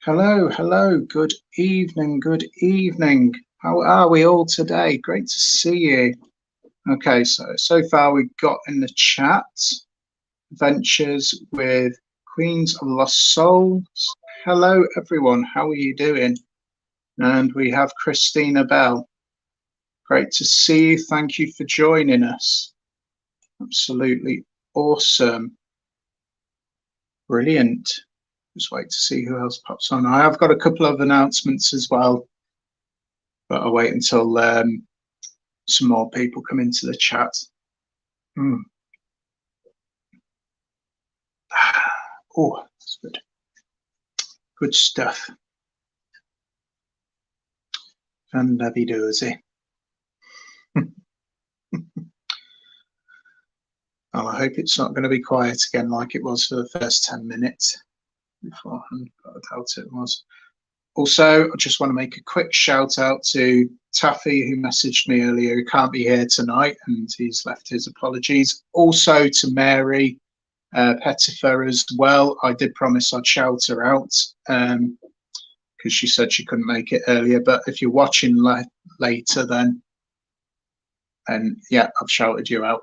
Hello, hello, good evening, good evening. How are we all today? Great to see you. Okay, so far we've got in the chat Adventures with Queens of Lost Souls. Hello, everyone. How are you doing? And we have Christina Bell. Great to see you. Thank you for joining us. Absolutely awesome. Brilliant. Just wait to see who else pops on. I have got a couple of announcements as well, but I'll wait until some more people come into the chat. Oh, that's good. Good stuff. And Debbie Doozy. Well, I hope it's not going to be quiet again like it was for the first 10 minutes beforehand, but I doubt it was. Also, I just want to make a quick shout out to Taffy, who messaged me earlier, who can't be here tonight, and he's left his apologies. Also to Mary Pettifer as well. I did promise I'd shout her out because she said she couldn't make it earlier, but if you're watching later, then yeah, I've shouted you out.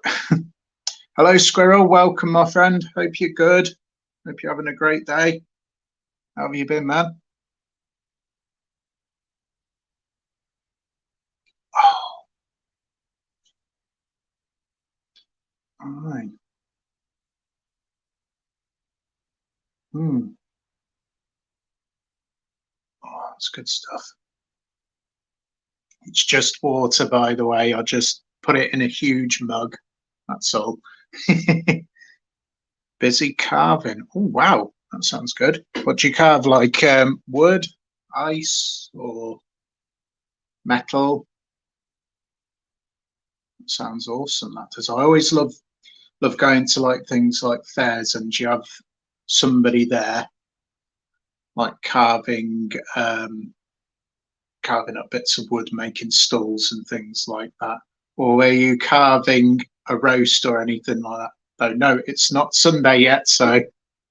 Hello, Squirrel. Welcome, my friend. Hope you're good. Hope you're having a great day. How have you been, man? Oh, all right. Oh, that's good stuff. It's just water, by the way. I just put it in a huge mug. That's all. Busy carving. Oh, wow. That sounds good. What do you carve? Like wood, ice, or metal? That sounds awesome. That does. I always love going to like things like fairs, and you have somebody there, like carving up bits of wood, making stools and things like that. Or are you carving a roast or anything like that? Though no, it's not Sunday yet, so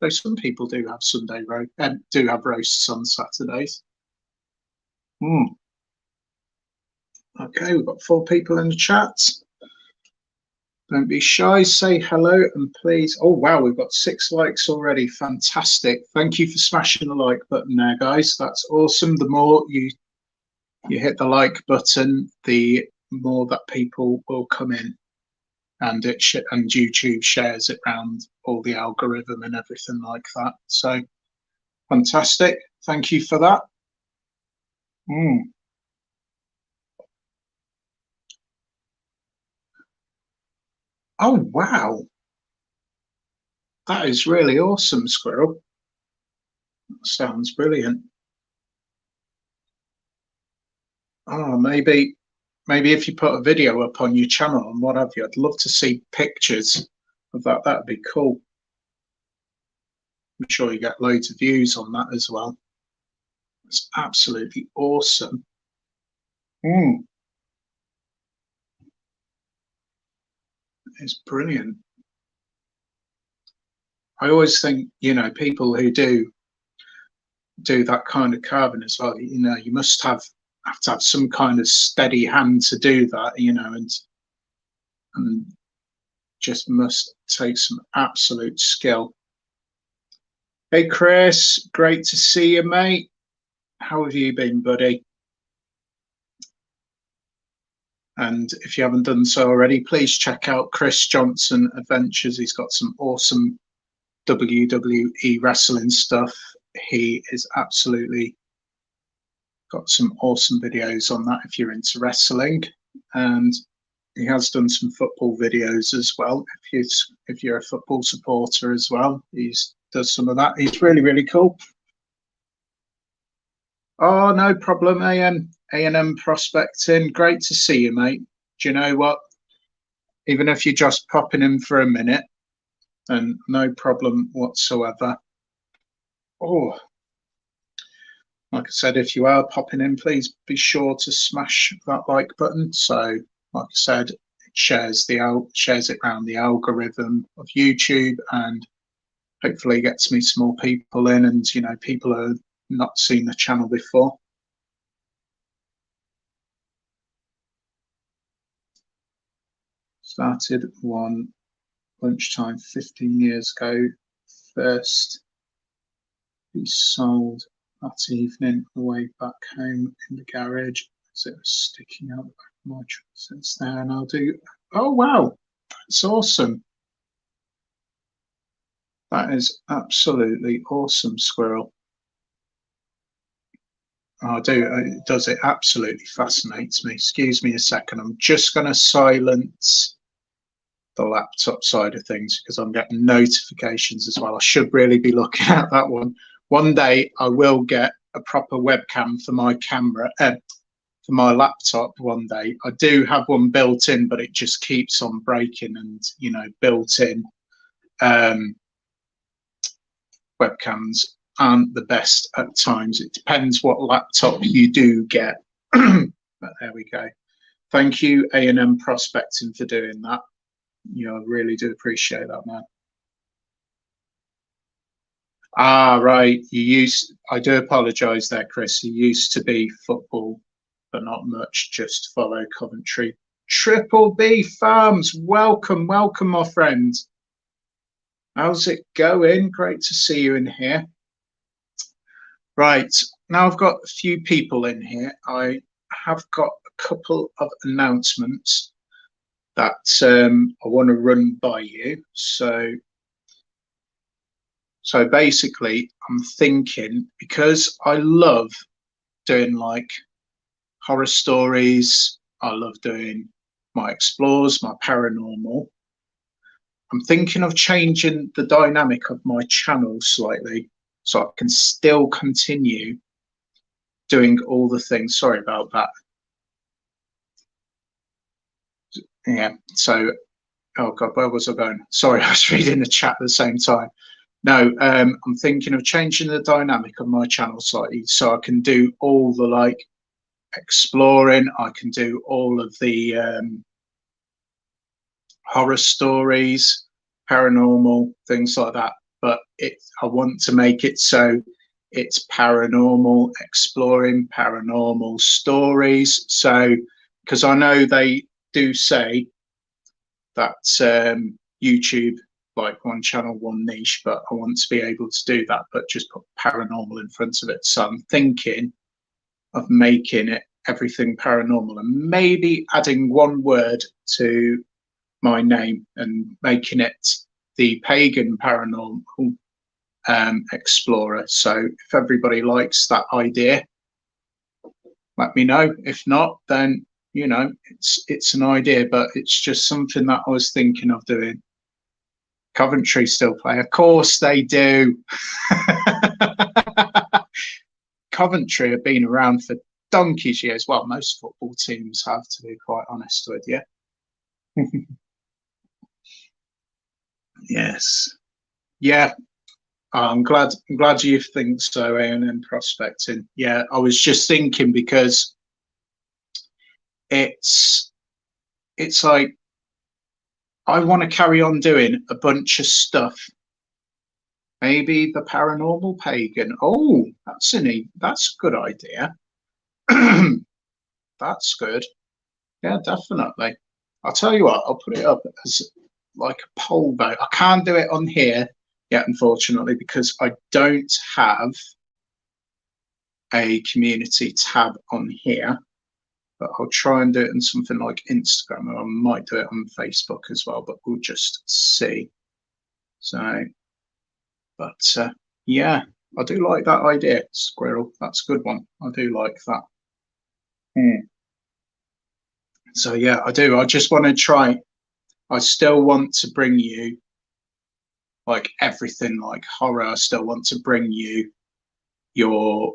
though some people do have Sunday roast and do have roasts on Saturdays. Okay, we've got 4 people in the chat. Don't be shy, say hello, and please. Oh wow, we've got 6 likes already. Fantastic. Thank you for smashing the like button there, guys. That's awesome. The more you hit the like button, the more that people will come in, and and YouTube shares it around all the algorithm and everything like that. So fantastic. Thank you for that. Oh wow, that is really awesome, Squirrel. That sounds brilliant. Oh, maybe if you put a video up on your channel and what have you, I'd love to see pictures of that. That'd be cool. I'm sure you get loads of views on that as well. It's absolutely awesome. It's brilliant. I always think, people who do that kind of carving as well, you must have to have some kind of steady hand to do that, and just must take some absolute skill. Hey Chris, great to see you, mate. How have you been, buddy? And if you haven't done so already, please check out Chris Johnson Adventures. He's got some awesome WWE wrestling stuff. He is absolutely got some awesome videos on that if you're into wrestling. And he has done some football videos as well. If you're a football supporter as well, he does some of that. He's really, really cool. Oh, no problem, A&M Prospecting. Great to see you, mate. Do you know what? Even if you're just popping in for a minute, then no problem whatsoever. Oh, like I said, if you are popping in, please be sure to smash that like button. So, like I said, it shares it around the algorithm of YouTube, and hopefully gets me some more people in. And people are not seen the channel before. Started one lunchtime 15 years ago. First piece sold that evening on the way back home in the garage as it was sticking out the back of my truck since there. And I'll do, oh wow, that's awesome. That is absolutely awesome, Squirrel. I do, it absolutely fascinates me. Excuse me a second. I'm just going to silence the laptop side of things because I'm getting notifications as well. I should really be looking at that one. One day I will get a proper webcam for my camera, for my laptop one day. I do have one built in, but it just keeps on breaking, and you know, built in webcams aren't the best at times. It depends what laptop you do get. But there we go. Thank you, A&M Prospecting, for doing that. You know, I really do appreciate that, man. Ah, right. I do apologise there, Chris. You used to be football, but not much, just follow Coventry. Triple B Farms, welcome, welcome, my friend. How's it going? Great to see you in here. Right, now I've got a few people in here. I have got a couple of announcements that I want to run by you. So basically, I'm thinking, because I love doing like horror stories, I love doing my explores, my paranormal. I'm thinking of changing the dynamic of my channel slightly so I can still continue doing all the things. Sorry about that. Yeah, so, oh God, where was I going? Sorry, I was reading the chat at the same time. No, I'm thinking of changing the dynamic of my channel slightly so I can do all the like exploring, I can do all of the horror stories, paranormal, things like that. But I want to make it so it's paranormal, exploring paranormal stories. So, because I know they do say that YouTube, like one channel, one niche, but I want to be able to do that, but just put paranormal in front of it. So I'm thinking of making it everything paranormal and maybe adding one word to my name and making it the pagan paranormal explorer. So if everybody likes that idea, let me know. If not, then you know, it's an idea, but it's just something that I was thinking of doing. Coventry still play, of course they do. Coventry have been around for donkey's years. Well, most football teams have, to be quite honest with you. Yes, yeah. I'm glad you think so, A&M Prospecting. Yeah, I was just thinking because it's like I want to carry on doing a bunch of stuff. Maybe the paranormal pagan. Oh, that's a good idea. That's good. Yeah, definitely. I'll tell you what, I'll put it up as like a poll vote. I can't do it on here yet, unfortunately, because I don't have a community tab on here, but I'll try and do it in something like Instagram, and I might do it on Facebook as well, but we'll just see. So, but yeah, I do like that idea, Squirrel. That's a good one. I do like that. So yeah, I do. I just want to try. I still want to bring you like everything, like horror. I still want to bring you your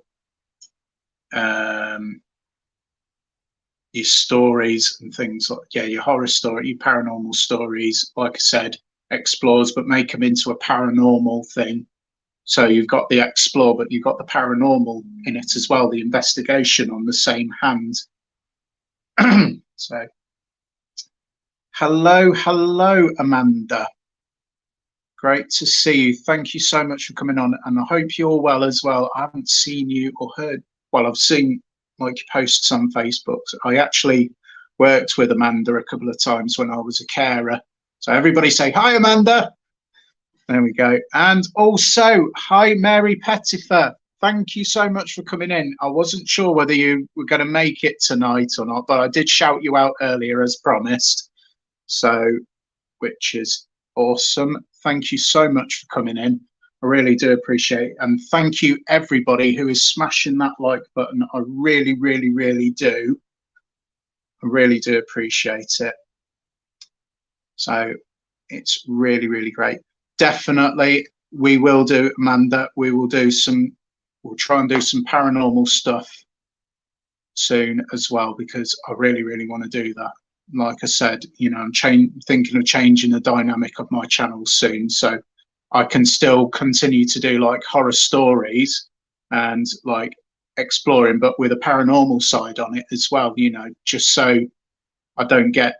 stories and things like, yeah, your horror story, your paranormal stories, like I said, explores, but make them into a paranormal thing. So you've got the explore, but you've got the paranormal in it as well, the investigation on the same hand. So hello, Amanda. Great to see you. Thank you so much for coming on, and I hope you're well as well. I haven't seen you or heard, well, I've seen like your posts on Facebook. I actually worked with Amanda a couple of times when I was a carer. So everybody say hi, Amanda. There we go. And also, hi, Mary Pettifer. Thank you so much for coming in. I wasn't sure whether you were going to make it tonight or not, but I did shout you out earlier as promised. So, which is awesome. Thank you so much for coming in. I really do appreciate it. And thank you, everybody who is smashing that like button. I really, really, really do. I really do appreciate it. So it's really, really great. Definitely, we will do, Amanda. We'll try and do some paranormal stuff soon as well, because I really, really want to do that. Like I said, you know, I'm thinking of changing the dynamic of my channel soon, so I can still continue to do like horror stories and like exploring, but with a paranormal side on it as well, you know, just so I don't get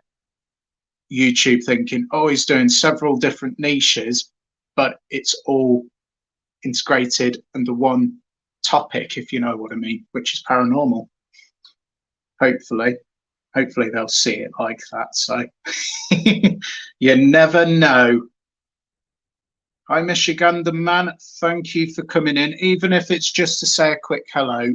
YouTube thinking, oh, he's doing several different niches, but it's all integrated under one topic, if you know what I mean, which is paranormal. Hopefully they'll see it like that. So you never know. Hi, Miss Uganda man. Thank you for coming in. Even if it's just to say a quick hello,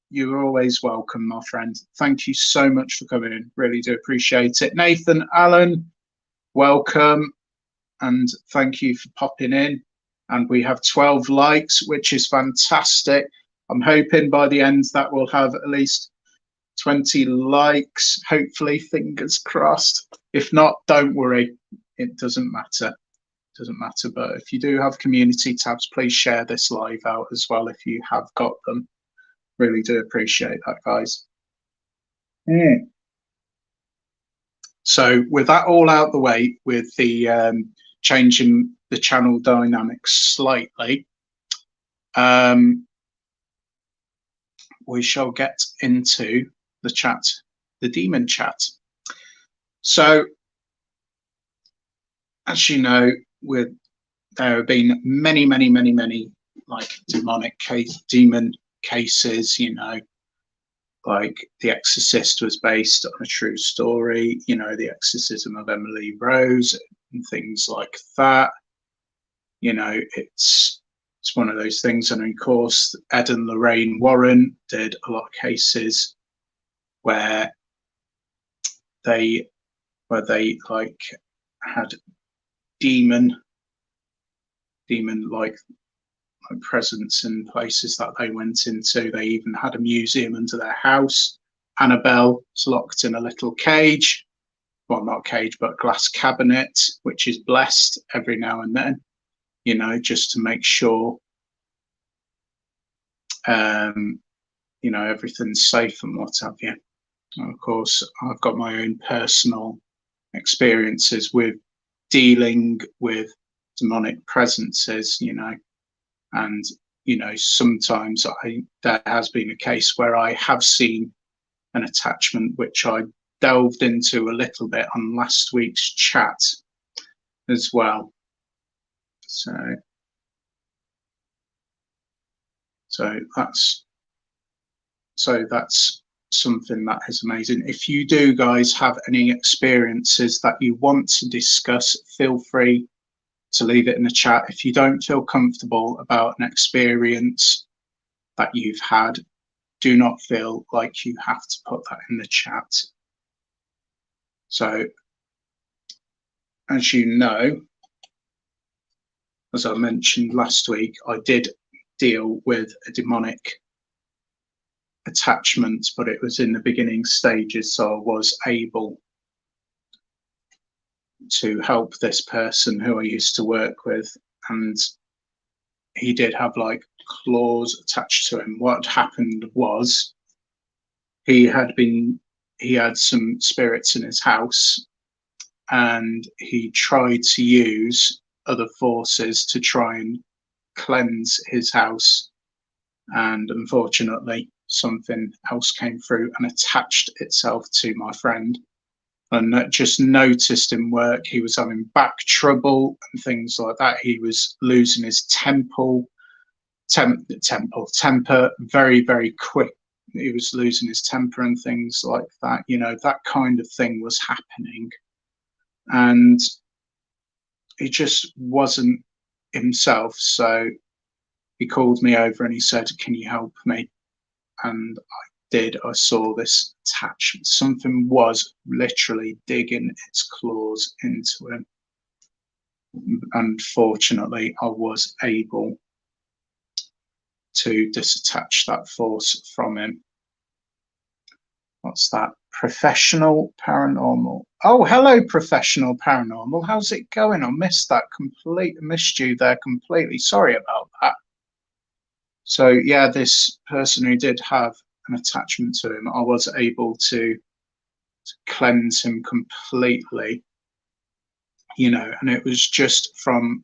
you're always welcome, my friend. Thank you so much for coming in. Really do appreciate it. Nathan Allen, welcome. And thank you for popping in. And we have 12 likes, which is fantastic. I'm hoping by the end that we'll have at least 20 likes, hopefully, fingers crossed. If not, don't worry, it doesn't matter. It doesn't matter. But if you do have community tabs, please share this live out as well if you have got them. Really do appreciate that, guys. So with that all out the way, with the changing the channel dynamics slightly, we shall get into the chat, the demon chat. So, as you know, there have been many like demon cases. You know, like The Exorcist was based on a true story. You know, the exorcism of Emily Rose and things like that. You know, it's one of those things. And of course, Ed and Lorraine Warren did a lot of cases where they like had demon like presence in places that they went into. They even had a museum under their house. Annabelle is locked in a little cage, well, not cage, but glass cabinet, which is blessed every now and then, you know, just to make sure you know, everything's safe and what have you. And of course, I've got my own personal experiences with dealing with demonic presences, you know, and, you know, sometimes there has been a case where I have seen an attachment, which I delved into a little bit on last week's chat as well. So that's something that is amazing. If you do, guys, have any experiences that you want to discuss, feel free to leave it in the chat. If you don't feel comfortable about an experience that you've had, do not feel like you have to put that in the chat. So, as you know, as I mentioned last week, I did deal with a demonic attachment, but it was in the beginning stages, so I was able to help this person who I used to work with, and he did have like claws attached to him. What happened was he had some spirits in his house, and he tried to use other forces to try and cleanse his house, and unfortunately something else came through and attached itself to my friend, and just noticed in work he was having back trouble and things like that. He was losing his temper very, very quick. He was losing his temper and things like that. That kind of thing was happening, and he just wasn't himself. So he called me over and he said, "Can you help me?" And I did. I saw this attachment. Something was literally digging its claws into him. Unfortunately, I was able to disattach that force from him. What's that? Professional Paranormal. Oh, hello, Professional Paranormal. How's it going? I missed that missed you there completely. Sorry about that. So yeah, this person who did have an attachment to him, I was able to cleanse him completely, and it was just from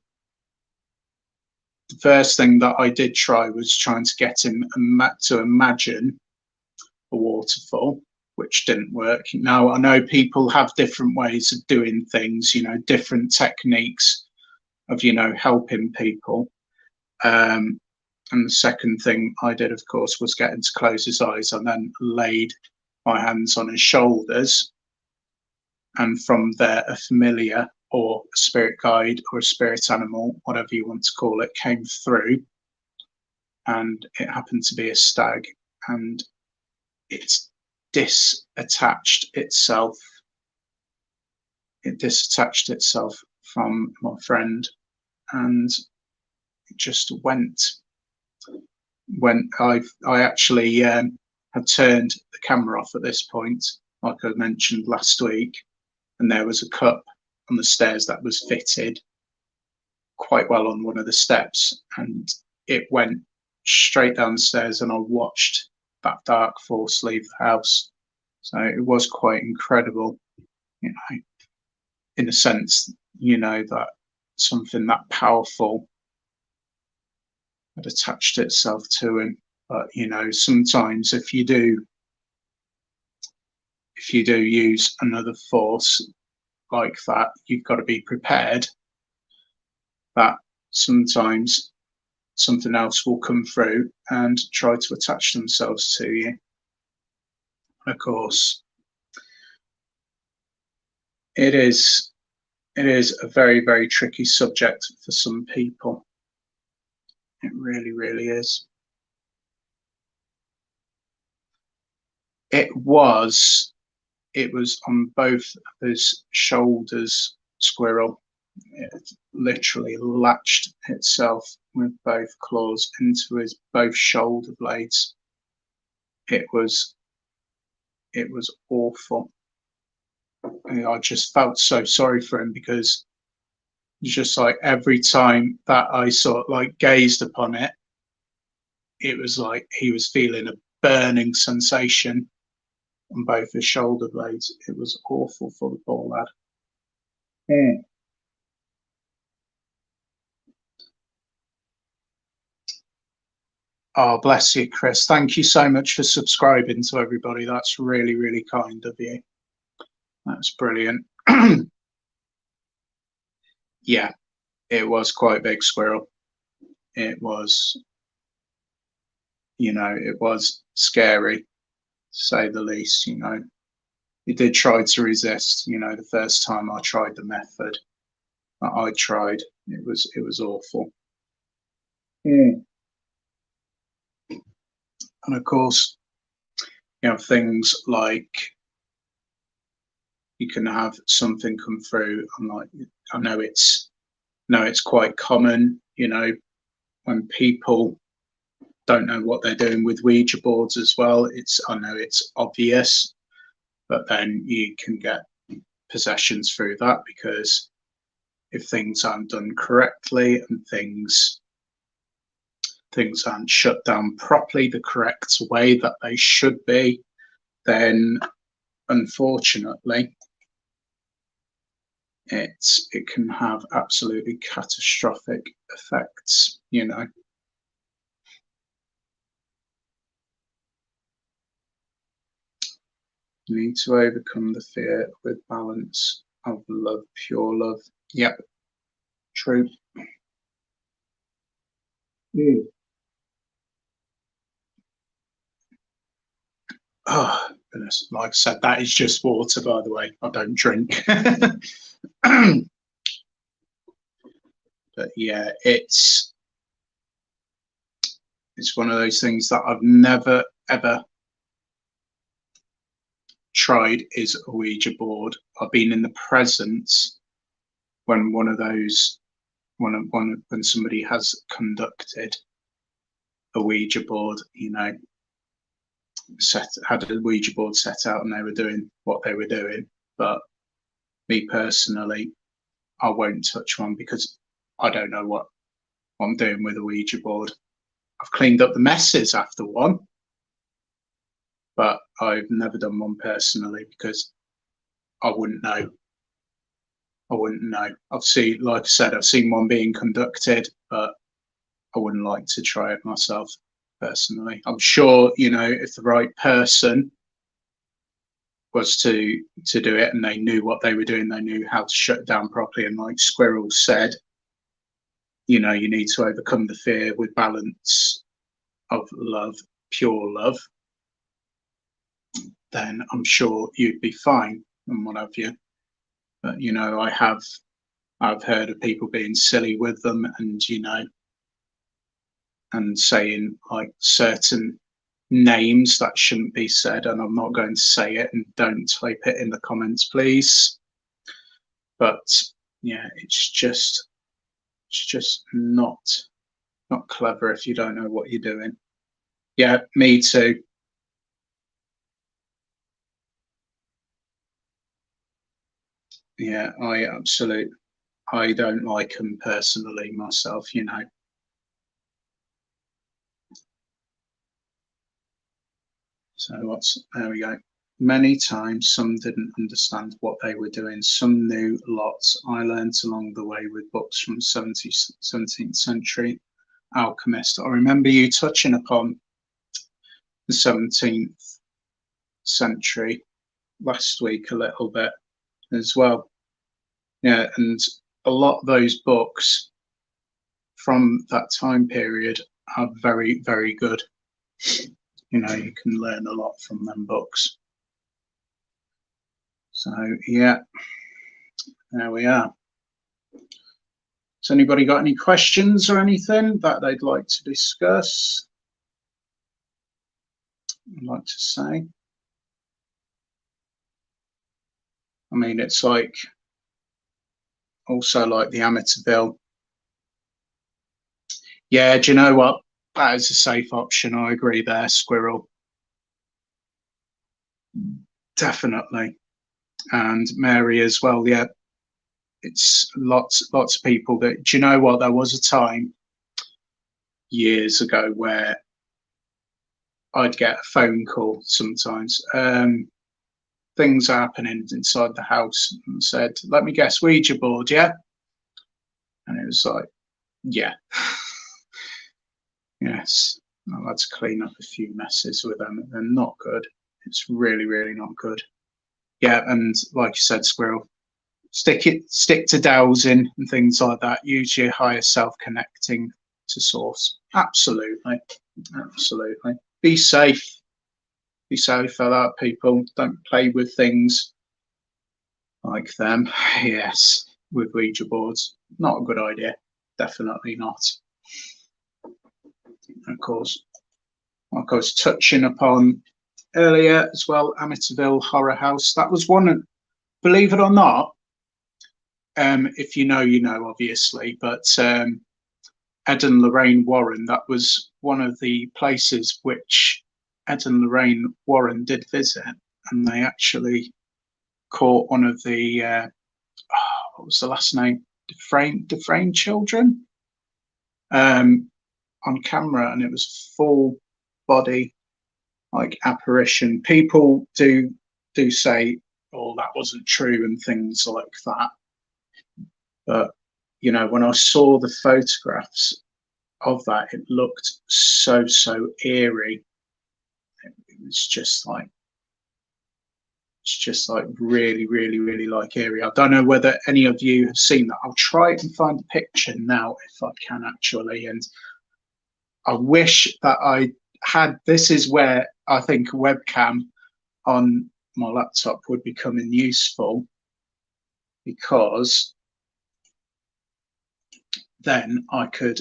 the first thing that I did try was trying to get him to imagine a waterfall, which didn't work. Now, I know people have different ways of doing things, different techniques of, helping people. And the second thing I did, of course, was get him to close his eyes and then laid my hands on his shoulders. And from there, a familiar or a spirit guide or a spirit animal, whatever you want to call it, came through. And it happened to be a stag. And it's disattached itself. It disattached itself from my friend, and it just went. When I actually had turned the camera off at this point, like I mentioned last week, and there was a cup on the stairs that was fitted quite well on one of the steps, and it went straight downstairs, and I watched that dark force leave the house. So it was quite incredible, in a sense, that something that powerful had attached itself to him. But sometimes if you do use another force like that, you've got to be prepared that sometimes something else will come through and try to attach themselves to you. Of course, it is a very, very tricky subject for some people. It really, really is. It was on both of his shoulders, Squirrel. It literally latched itself with both claws into his both shoulder blades. It was awful. I just felt so sorry for him, because just like every time that I sort of like gazed upon it, it was like he was feeling a burning sensation on both his shoulder blades. It was awful for the poor lad. Yeah. Oh, bless you, Chris. Thank you so much for subscribing to everybody. That's really, really kind of you. That's brilliant. Yeah, it was quite big, Squirrel. It was, it was scary, to say the least. He did try to resist. The first time I tried the method that I tried, it was awful. Yeah. And of course, you have things like you can have something come through, and like I know it's quite common, when people don't know what they're doing with Ouija boards as well. I know it's obvious, but then you can get possessions through that, because if things aren't done correctly and things aren't shut down properly the correct way that they should be, then unfortunately it can have absolutely catastrophic effects. You need to overcome the fear with balance of love, pure love. Yep, true. Oh, goodness. Like I said, that is just water, by the way. I don't drink. But yeah, it's one of those things that I've never, ever tried is a Ouija board. I've been in the presence when one of those, when somebody has conducted a Ouija board, you know, had a Ouija board set out and they were doing what they were doing. But me personally, I won't touch one because I don't know what I'm doing with a Ouija board. I've cleaned up the messes after one, but I've never done one personally because I wouldn't know. I wouldn't know. I've seen, like I said, I've seen one being conducted, but I wouldn't like to try it myself personally. I'm sure, you know, if the right person was to do it and they knew what they were doing, they knew how to shut it down properly. And like Squirrel said, you know, you need to overcome the fear with balance of love, pure love. Then I'm sure you'd be fine and what have you. But you know, I've heard of people being silly with them, and you know, and saying like certain names that shouldn't be said, and I'm not going to say it, and don't type it in the comments, please. But yeah, it's just not clever if you don't know what you're doing. Yeah, me too. Yeah, I don't like them personally myself, you know. So there we go. Many times some didn't understand what they were doing. Some knew lots. I learned along the way with books from 17th century alchemist. I remember you touching upon the 17th century last week a little bit as well. Yeah, and a lot of those books from that time period are very, very good. You know, you can learn a lot from them books. So yeah, there we are. Has anybody got any questions or anything that they'd like to discuss? I'd like to say. I mean, it's like also like the Amityville. Yeah, do you know what? That is a safe option. I agree there, Squirrel. Definitely. And Mary as well. Yeah, it's lots of people that. Do you know what? There was a time years ago where I'd get a phone call sometimes. Things are happening inside the house, and said, "Let me guess, Ouija board, yeah?" And it was like, "Yeah, yes." I had to clean up a few messes with them. They're not good. It's really, really not good. Yeah, and like you said, Squirrel, stick to dowsing and things like that. Use your higher self connecting to source. Absolutely, absolutely. Be safe. Be safe for that, people. Don't play with things like them. Yes, with Ouija boards. Not a good idea. Definitely not. Of course, like I was touching upon earlier as well, Amityville Horror House. That was one, believe it or not, if you know, you know, obviously, but Ed and Lorraine Warren, that was one of the places which Ed and Lorraine Warren did visit, and they actually caught one of the, what was the last name? Dufresne children on camera, and it was full body like apparition. People do say, "Oh, that wasn't true," and things like that. But you know, when I saw the photographs of that, it looked so eerie. It was just like It's just like really, really, really like eerie. I don't know whether any of you have seen that. I'll try and find a picture now if I can actually. And I wish that I had. This is where I think a webcam on my laptop would be coming useful, because then I could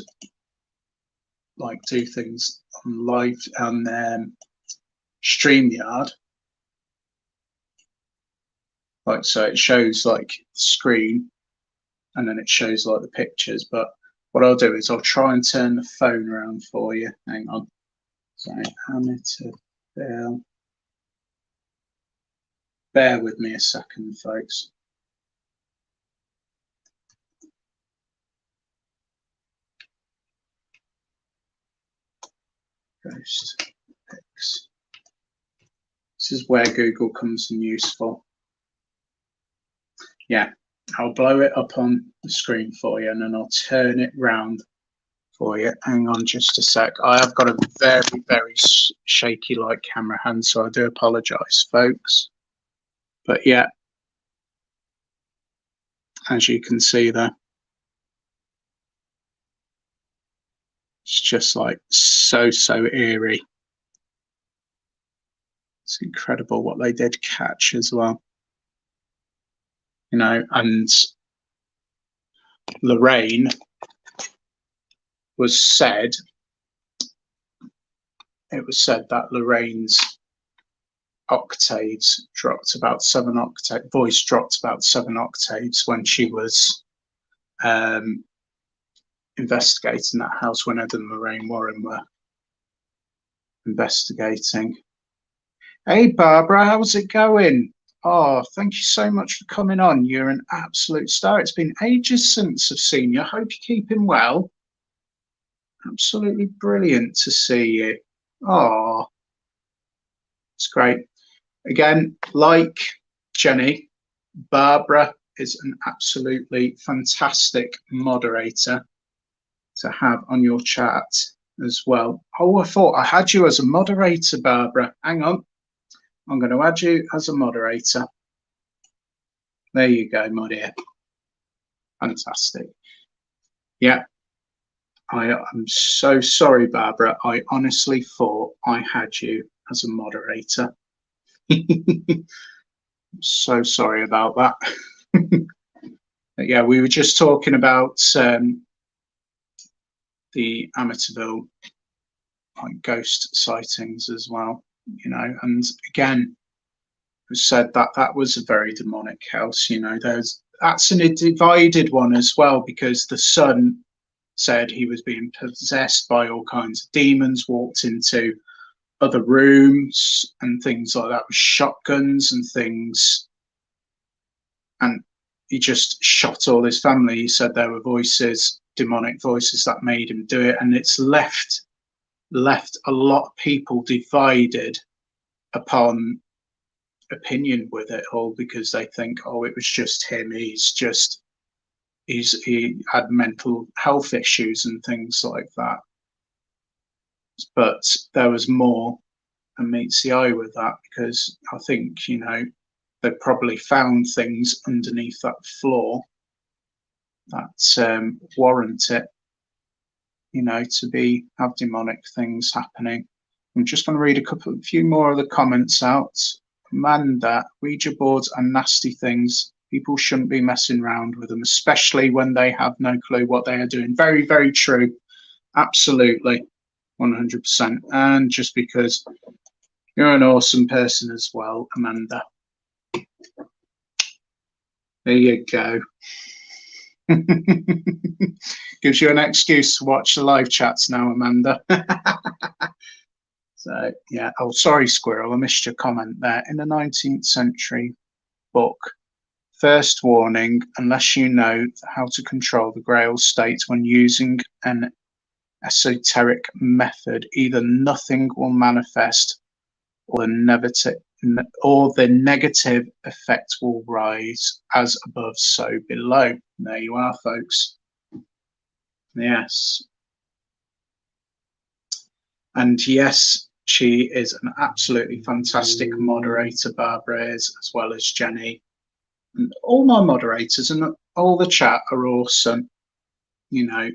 like do things on live on StreamYard. Like, so it shows like the screen and then it shows like the pictures. But what I'll do is I'll try and turn the phone around for you. Hang on. Sorry, Amityville. Bear with me a second, folks. Ghost pics. This is where Google comes in useful. Yeah, I'll blow it up on the screen for you and then I'll turn it round for you. Hang on just a sec. I have got a very, very shaky like camera hand, so I do apologise, folks. But yeah, as you can see there, it's just like so eerie. It's incredible what they did catch as well. You know, and Lorraine was said, it was said that Lorraine's octaves dropped about 7 octaves, voice dropped about 7 octaves when she was investigating that house, when Ed and Lorraine Warren were investigating. Hey Barbara, how's it going? Oh, thank you so much for coming on. You're an absolute star. It's been ages since I've seen you. I hope you're keeping well. Absolutely brilliant to see you. Oh, it's great. Again, like Jenny, Barbara is an absolutely fantastic moderator to have on your chat as well. Oh, I thought I had you as a moderator, Barbara. Hang on. I'm going to add you as a moderator. There you go, my dear. Fantastic. Yeah. I'm so sorry, Barbara. I honestly thought I had you as a moderator. So sorry about that. Yeah, we were just talking about the Amityville like ghost sightings as well, you know, and again, it was said that that was a very demonic house. You know, that's a divided one as well, because the son said he was being possessed by all kinds of demons, walked into other rooms and things like that with shotguns and things, and he just shot all his family. He said there were voices, demonic voices, that made him do it, and it's left a lot of people divided upon opinion with it all, because they think, oh, it was just him, he had mental health issues and things like that. But there was more than meets the eye with that, because I think, you know, they probably found things underneath that floor that warrant it, you know, to have demonic things happening. I'm just going to read a few more of the comments out. Amanda, Ouija boards are nasty things. People shouldn't be messing around with them, especially when they have no clue what they are doing. Very, very true. Absolutely. 100%. And just because you're an awesome person as well, Amanda. There you go. Gives you an excuse to watch the live chats now, Amanda. So, yeah. Oh, sorry, Squirrel. I missed your comment there. In the 19th century book, first warning, unless you know how to control the Grail state when using an esoteric method, either nothing will manifest or the negative effect will rise, as above, so below. There you are, folks. Yes. And yes, She is an absolutely fantastic moderator, Barbara is, as well as Jenny. And all my moderators and all the chat are awesome. You know,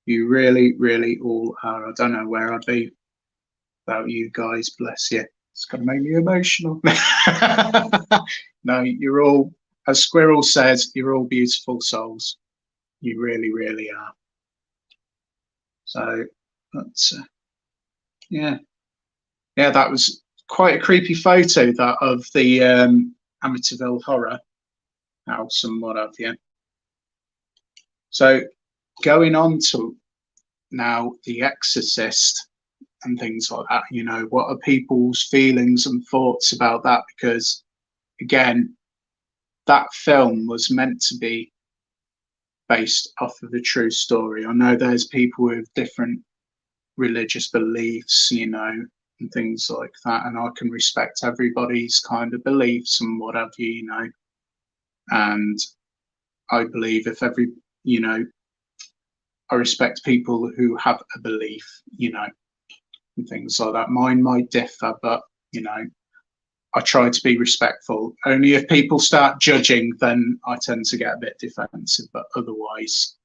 you really, really all are. I don't know where I'd be without you guys. Bless you. It's going to make me emotional. No, you're all, as Squirrel says, you're all beautiful souls. You really, really are. So that's, yeah. Yeah, that was quite a creepy photo, that of the Amityville Horror house and what have you. So going on to now The Exorcist and things like that, you know, what are people's feelings and thoughts about that? Because again, that film was meant to be based off of a true story. I know there's people with different religious beliefs, you know, and things like that, and I can respect everybody's kind of beliefs and what have you, you know. And I believe if every, you know, I respect people who have a belief, you know, and things like that. Mine might differ, but you know, I try to be respectful. Only if people start judging, then I tend to get a bit defensive. But otherwise,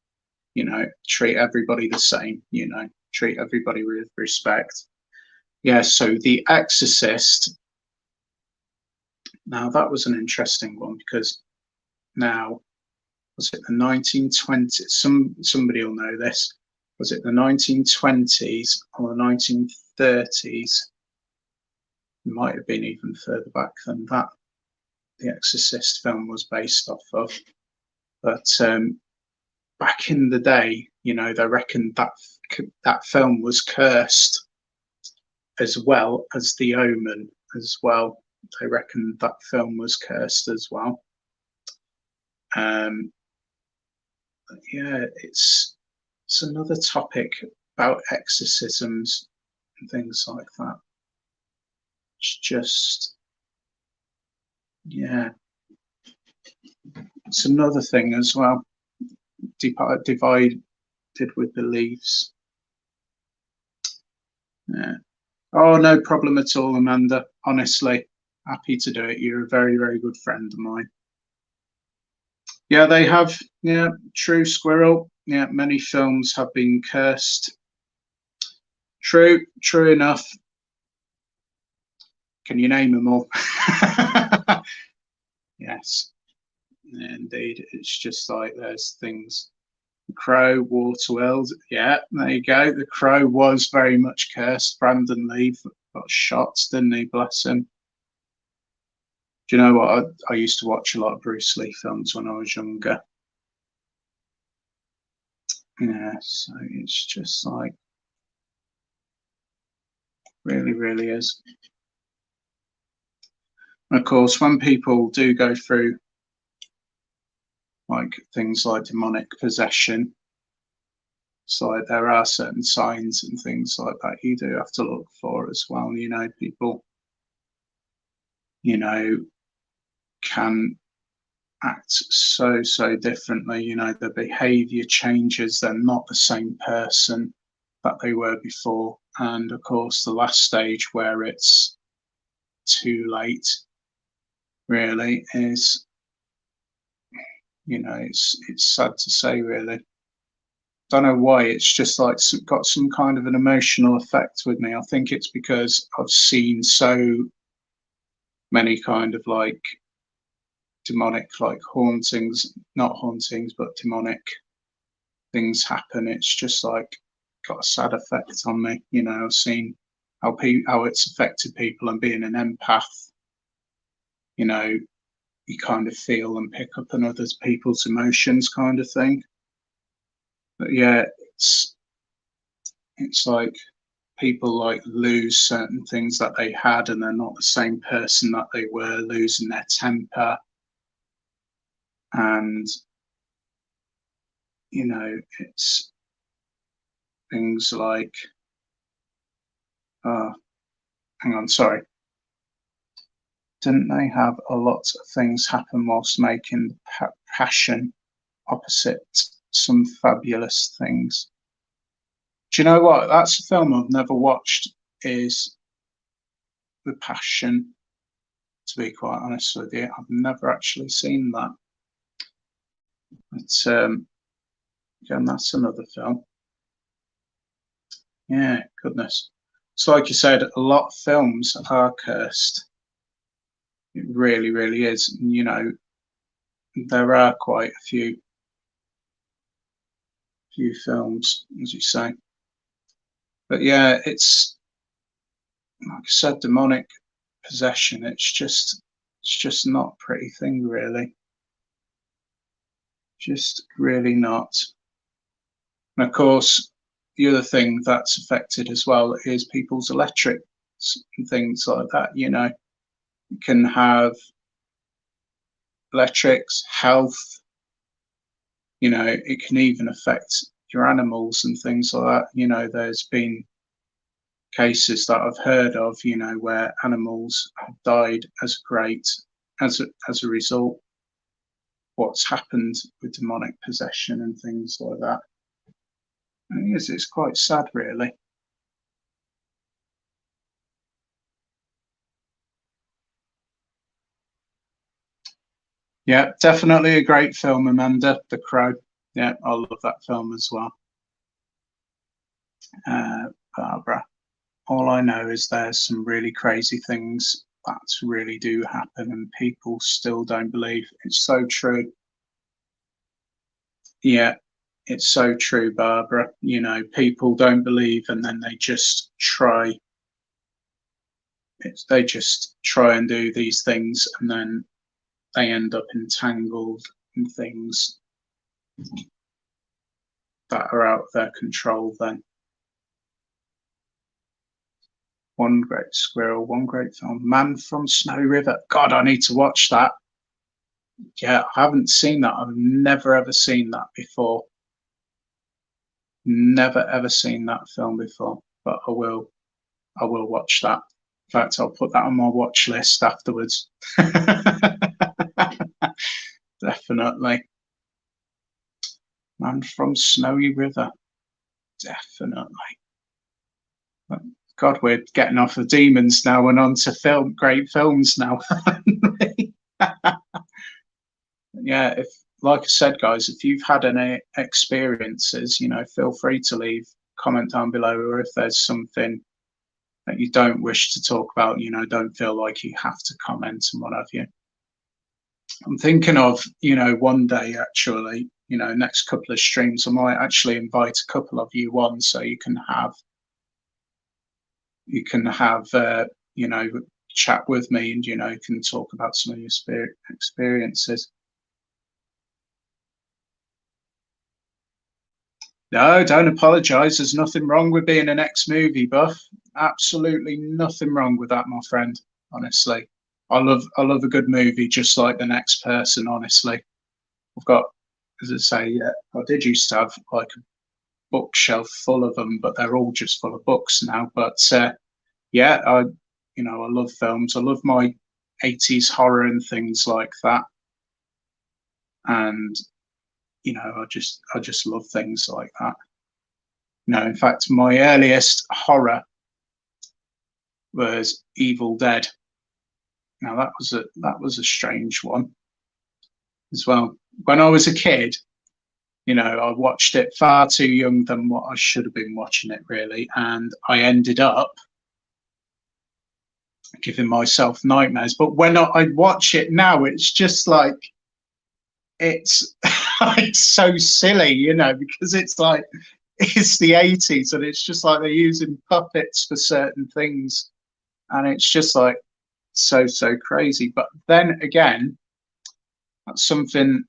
you know, treat everybody the same. You know, treat everybody with respect. Yeah. So The Exorcist. Now that was an interesting one, because now, was it the 1920s? Somebody will know this. Was it the 1920s or the 1930s? It might have been even further back than that. The Exorcist film was based off of. But back in the day, you know, they reckon that film was cursed, as well as The Omen as well. They reckon that film was cursed as well. Yeah, it's another topic about exorcisms and things like that. It's just, yeah, it's another thing as well. Divided with beliefs. Yeah. Oh, no problem at all, Amanda. Honestly, happy to do it. You're a very, very good friend of mine. Yeah, they have. Yeah, true, Squirrel. Yeah, many films have been cursed. True, true enough. Can you name them all? Yes, indeed. It's just like there's things. The Crow, Waterworld. Yeah, there you go. The Crow was very much cursed. Brandon Lee got shot, didn't he? Bless him. Do you know what? I used to watch a lot of Bruce Lee films when I was younger. Yeah, so it's just like, really, really is. And of course, when people do go through like things like demonic possession, so like there are certain signs and things like that you do have to look for as well. You know, people, you know, can act so differently. You know, their behavior changes. They're not the same person that they were before. And of course, the last stage where it's too late really is, you know, it's sad to say, really. Don't know why. It's just like got some kind of an emotional effect with me. I think it's because I've seen so many kind of like demonic, like hauntings, not hauntings, but demonic things happen. It's just like got a sad effect on me. You know, I've seen how it's affected people, and being an empath, you know, you kind of feel and pick up on other people's emotions, kind of thing. But yeah, it's like people like lose certain things that they had, and they're not the same person that they were, losing their temper, and you know, it's things like, oh, hang on, sorry. Didn't they have a lot of things happen whilst making Passion opposite some fabulous things? Do you know what? That's a film I've never watched. is The Passion, to be quite honest with you. I've never actually seen that. But again, that's another film. Yeah, goodness. It's like you said, a lot of films are cursed. It really, really is. And, you know, there are quite a few films, as you say. But yeah, it's like I said, demonic possession. It's just not a pretty thing, really. Just really not. And of course, the other thing that's affected as well is people's electrics and things like that. You know, you can have electrics, health. You know, it can even affect your animals and things like that. You know, there's been cases that I've heard of, you know, where animals have died as a result. What's happened with demonic possession and things like that. And it's quite sad, really. Yeah, definitely a great film, Amanda. The Crow. Yeah, I love that film as well. Barbara. All I know is there's some really crazy things that really do happen, and people still don't believe. It's so true. Yeah, it's so true, Barbara. You know, people don't believe, and then they just try. They just try and do these things, and then they end up entangled in things that are out of their control. Then One Great Squirrel, one great film, Man from Snowy River. God, I need to watch that. Yeah, I haven't seen that. I've never ever seen that before. Never ever seen that film before, but I will. I will watch that. In fact, I'll put that on my watch list afterwards. Definitely. Man from Snowy River. Definitely. God, we're getting off of demons now and on to great films now. Yeah, if like I said, guys, if you've had any experiences, you know, feel free to leave comment down below, or if there's something that you don't wish to talk about, you know, don't feel like you have to comment and what have you. I'm thinking of, you know, one day actually, you know, next couple of streams, I might actually invite a couple of you on so you can have you know, chat with me, and you know, you can talk about some of your experiences. No, don't apologize. There's nothing wrong with being an ex-movie buff. Absolutely nothing wrong with that, my friend. Honestly, I love a good movie just like the next person. Honestly, I've got, as I say, yeah, I did used to have like a bookshelf full of them, but they're all just full of books now. But yeah, you know, I love films. I love my 80s horror and things like that. And you know, I just love things like that. You know, in fact, my earliest horror was Evil Dead. Now that was a strange one as well. When I was a kid, you know, I watched it far too young than what I should have been watching it, really, and I ended up giving myself nightmares. But when I watch it now, it's just like it's it's so silly, you know, because it's like it's the 80s and it's just like they're using puppets for certain things, and it's just like so crazy. But then again, that's something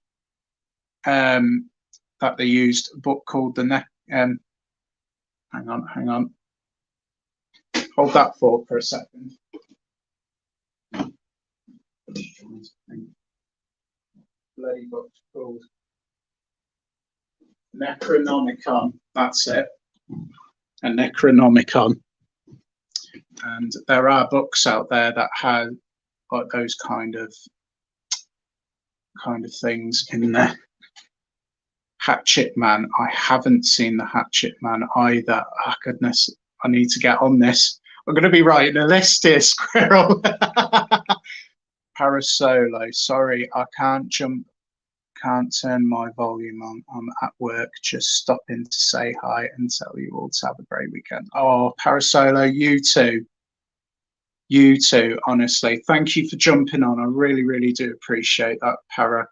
that they used, a book called the neck. Hang on, hold that thought for a second. Bloody book called Necronomicon. That's it, a Necronomicon. And there are books out there that have like those kind of things in there. Hatchet Man. I haven't seen the Hatchet Man either. Oh, goodness, I need to get on this. I'm going to be writing a list here, Squirrel. Parasolo, sorry, I can't jump, can't turn my volume on. I'm at work, just stopping to say hi and tell you all to have a great weekend. Oh, Parasolo, you too. You too, honestly. Thank you for jumping on. I really, really do appreciate that, Para.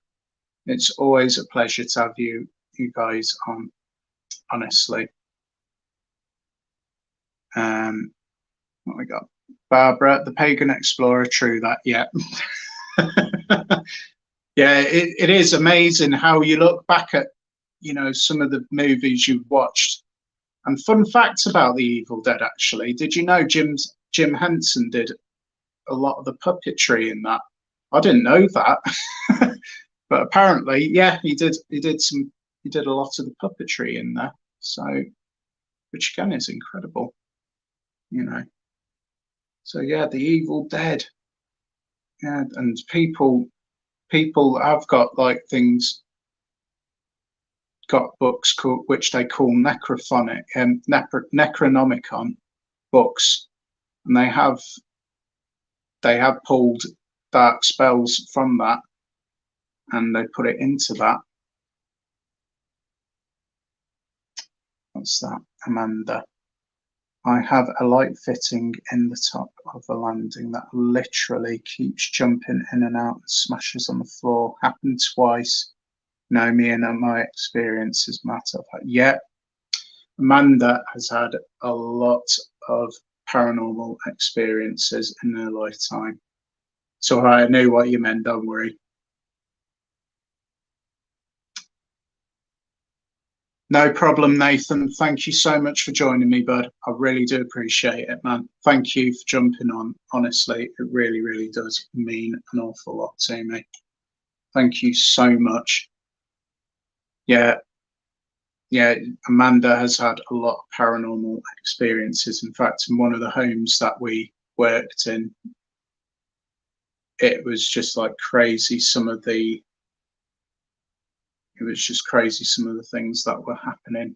It's always a pleasure to have you guys on, honestly. What we got? Barbara, the Pagan Explorer, true that, yeah. Yeah, it is amazing how you look back at, you know, some of the movies you've watched. And fun fact about The Evil Dead, actually, did you know Jim Henson did a lot of the puppetry in that? I didn't know that. But apparently, yeah, he did a lot of the puppetry in there. So, which again is incredible, you know. So yeah, The Evil Dead. Yeah, and people have got like things, got books called, which they call necrophonic and Necronomicon books, and they have pulled dark spells from that and they put it into that. What's that? Amanda. I have a light fitting in the top of the landing that literally keeps jumping in and out and smashes on the floor. Happened twice. No, me and my experiences matter. Yeah, Amanda has had a lot of paranormal experiences in her lifetime. So I knew what you meant, don't worry. No problem, Nathan. Thank you so much for joining me, bud. I really do appreciate it, man. Thank you for jumping on. Honestly, it really, really does mean an awful lot to me. Thank you so much. Yeah, Amanda has had a lot of paranormal experiences. In fact, in one of the homes that we worked in, it was just like crazy. It was just crazy, some of the things that were happening,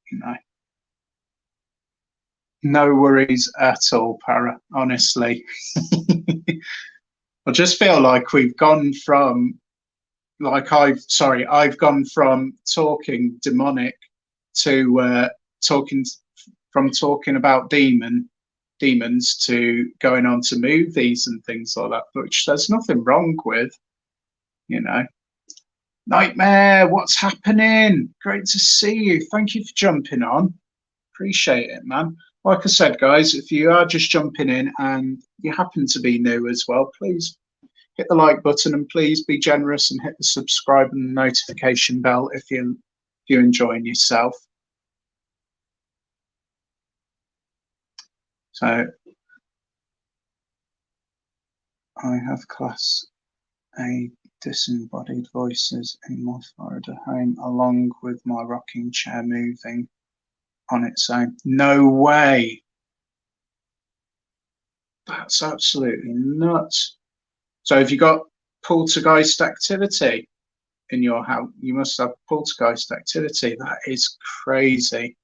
you know. No worries at all, Para, honestly. I just feel like we've gone from, like I've gone from talking demonic to talking about demons to going on to movies and things like that, which there's nothing wrong with, you know. Nightmare, what's happening? Great to see you. Thank you for jumping on. Appreciate it, man. Like I said, guys, if you are just jumping in and you happen to be new as well, please hit the like button and please be generous and hit the subscribe and notification bell if you're enjoying yourself. So I have class A disembodied voices in my Florida home, along with my rocking chair moving on its own. No way. That's absolutely nuts. So have you got poltergeist activity in your house? You must have poltergeist activity. That is crazy.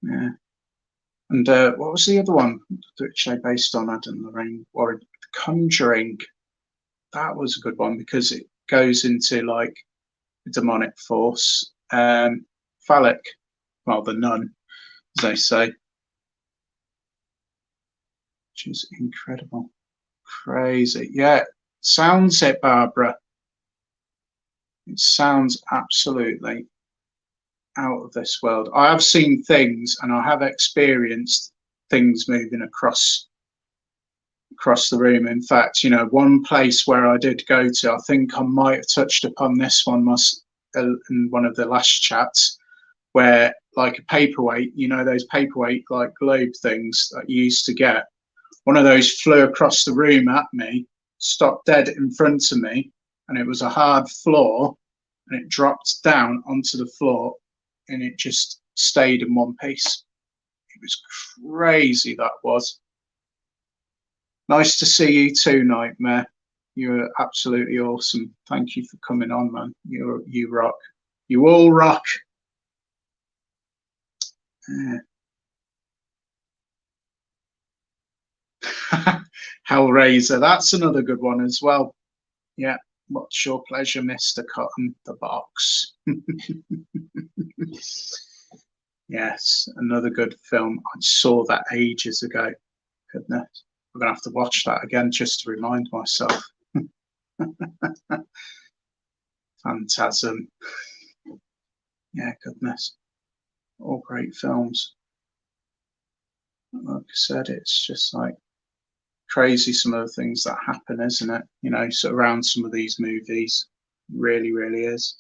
Yeah. And what was the other one which they based on Adam Lorraine Warren? Conjuring. That was a good one because it goes into like demonic force. Phallic, well, the nun, as they say, which is incredible. Crazy. Yeah, sounds it, Barbara. It sounds absolutely out of this world. I have seen things and I have experienced things moving across the room. In fact, you know, one place where I did go to, I think I might have touched upon this one in one of the last chats, where like a paperweight, you know, those paperweight like globe things that you used to get, one of those flew across the room at me, stopped dead in front of me, and it was a hard floor, and it dropped down onto the floor, and it just stayed in one piece. It was crazy, that was. Nice to see you too, Nightmare. You're absolutely awesome. Thank you for coming on, man. You rock. You all rock. Yeah. Hellraiser, that's another good one as well. Yeah. What's your pleasure, Mr. Cotton? The box. Yes, another good film. I saw that ages ago. Goodness. I'm going to have to watch that again just to remind myself. Phantasm. Yeah, goodness. All great films. Like I said, it's just like crazy some of the things that happen, isn't it? You know, so around some of these movies. Really, really is.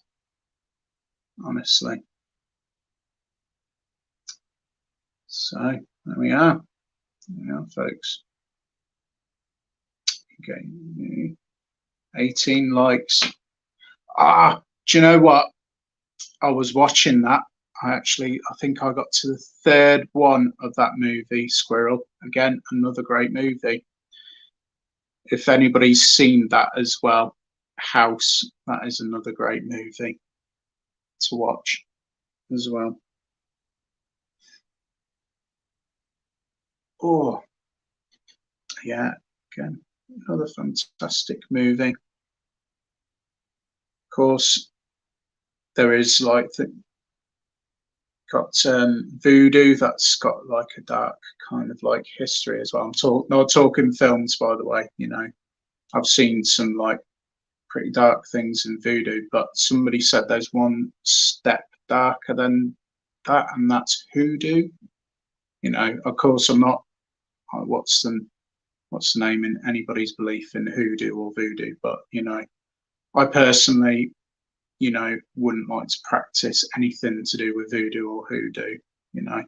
Honestly. So there we are. There we are, folks. Okay. 18 likes. Ah, do you know what? I was watching that. I think I got to the third one of that movie, Squirrel. Again, another great movie. If anybody's seen that as well, House, that is another great movie to watch as well. Oh, yeah, again, another fantastic movie. Of course, there is like got Voodoo, that's got like a dark kind of like history as well. Not talking films, by the way. You know, I've seen some like pretty dark things in Voodoo, but somebody said there's one step darker than that, and that's Hoodoo. You know, of course, I'm not. What's the name in anybody's belief in hoodoo or voodoo? But you know, I personally, you know, wouldn't like to practice anything to do with voodoo or hoodoo. You know,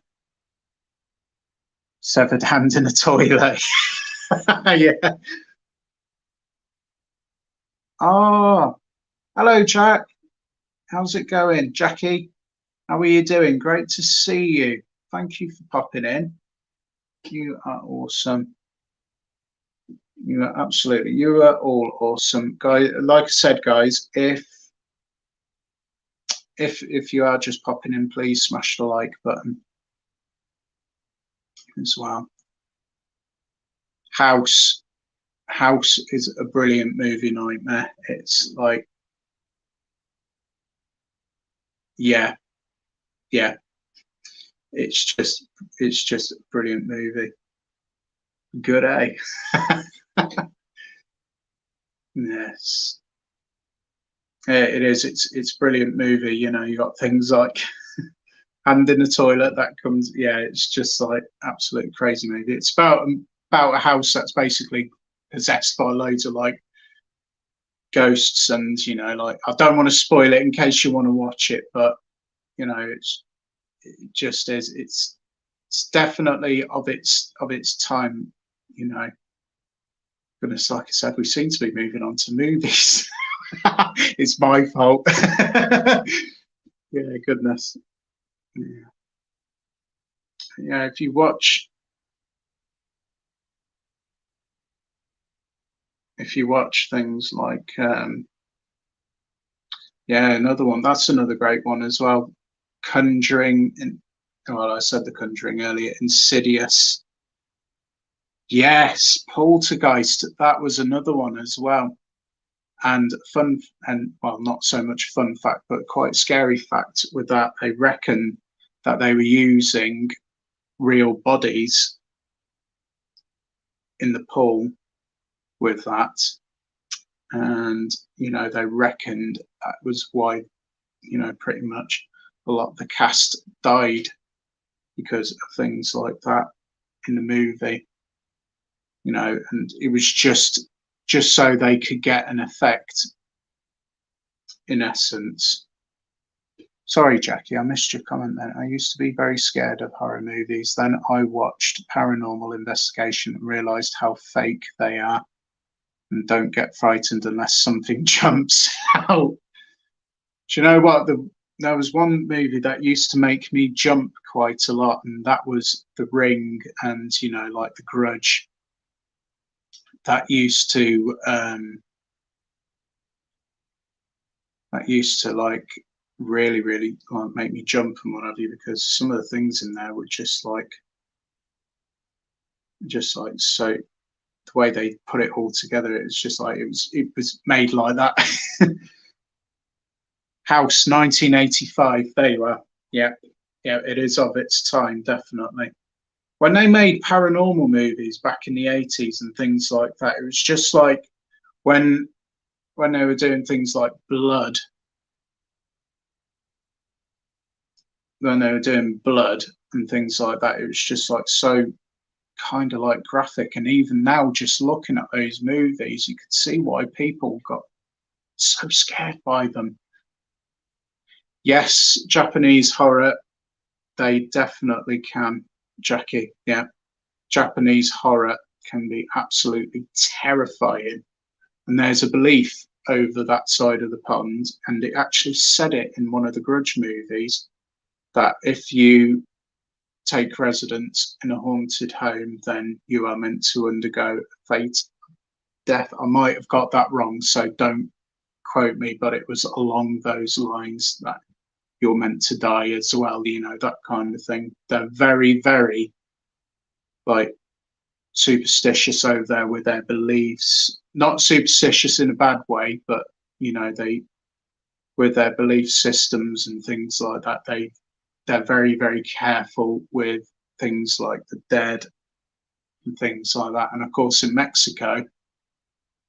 severed hand in a toilet. Yeah. Oh, hello, Jack. How's it going, Jackie? How are you doing? Great to see you. Thank you for popping in. You are awesome. You are absolutely. You are all awesome, guys. Like I said, guys, if you are just popping in, please smash the like button as well. House. House is a brilliant movie nightmare. It's like, yeah, yeah. It's just a brilliant movie. Good, eh? Yes. Yeah, it is. It's a brilliant movie. You know, you got things like Hand in the Toilet that comes. Yeah, it's just like absolute crazy movie. It's about a house that's basically possessed by loads of like ghosts, and you know, like I don't want to spoil it in case you want to watch it, but you know, it just is. It's definitely of its time. You know, goodness, like I said, we seem to be moving on to movies. It's my fault. Yeah, goodness. Yeah. Yeah, if you watch things like yeah, another one, that's another great one as well. Conjuring, and well, I said the Conjuring earlier. Insidious, yes. Poltergeist, that was another one as well. And fun, and well, not so much fun fact, but quite scary fact with that, they reckon that they were using real bodies in the pool with that. And, you know, they reckoned that was why, you know, pretty much a lot of the cast died because of things like that in the movie, you know, and it was just so they could get an effect in essence. Sorry, Jackie, I missed your comment then. I used to be very scared of horror movies. Then I watched Paranormal Investigation and realized how fake they are, and don't get frightened unless something jumps out. Do you know what? There was one movie that used to make me jump quite a lot, and that was The Ring, and you know, like The Grudge. That used to like really like make me jump and what have you, because some of the things in there were just like so the way they put it all together, it's just like it was made like that. House 1985. There you are. Yeah, yeah, it is of its time, definitely. When they made paranormal movies back in the 80s and things like that, it was just like when they were doing things like Blood, when they were doing Blood and things like that, it was just like so kind of like graphic. And even now, just looking at those movies, you could see why people got so scared by them. Yes, Japanese horror, they definitely can, Jackie. Yeah, Japanese horror can be absolutely terrifying. And there's a belief over that side of the pond, and it actually said it in one of the Grudge movies, that if you take residence in a haunted home, then you are meant to undergo fate, death. I might have got that wrong, so don't quote me, but it was along those lines, that you're meant to die as well, you know, that kind of thing. They're very, very like superstitious over there with their beliefs. Not superstitious in a bad way, but you know, they, with their belief systems and things like that, they're very, very careful with things like the dead and things like that. And of course, in Mexico,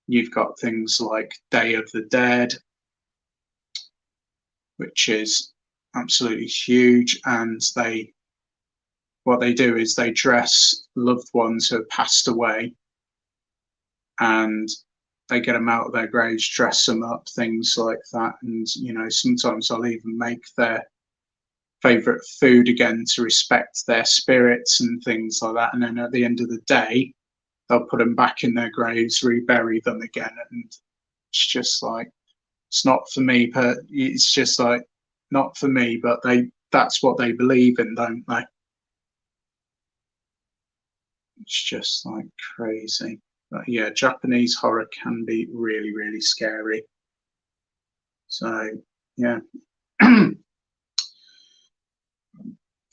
you've got things like Day of the Dead, which is absolutely huge. And what they do is they dress loved ones who have passed away, and they get them out of their graves, dress them up, things like that. And you know, sometimes they'll even make their favorite food again to respect their spirits and things like that. And then at the end of the day, they'll put them back in their graves, rebury them again. And it's just like, it's not for me, but it's just like, not for me, but that's what they believe in, don't they? It's just like crazy. But yeah, Japanese horror can be really, really scary. So yeah.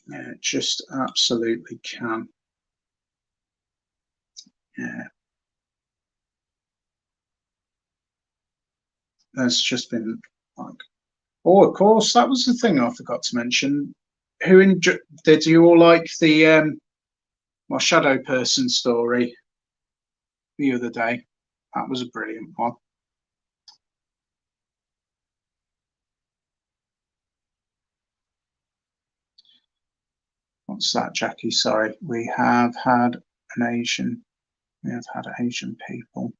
Yeah, it just absolutely can. Yeah. There's just been like, oh, of course, that was the thing I forgot to mention. Did you all like the my shadow person story the other day? That was a brilliant one. What's that, Jackie? Sorry, we have had Asian people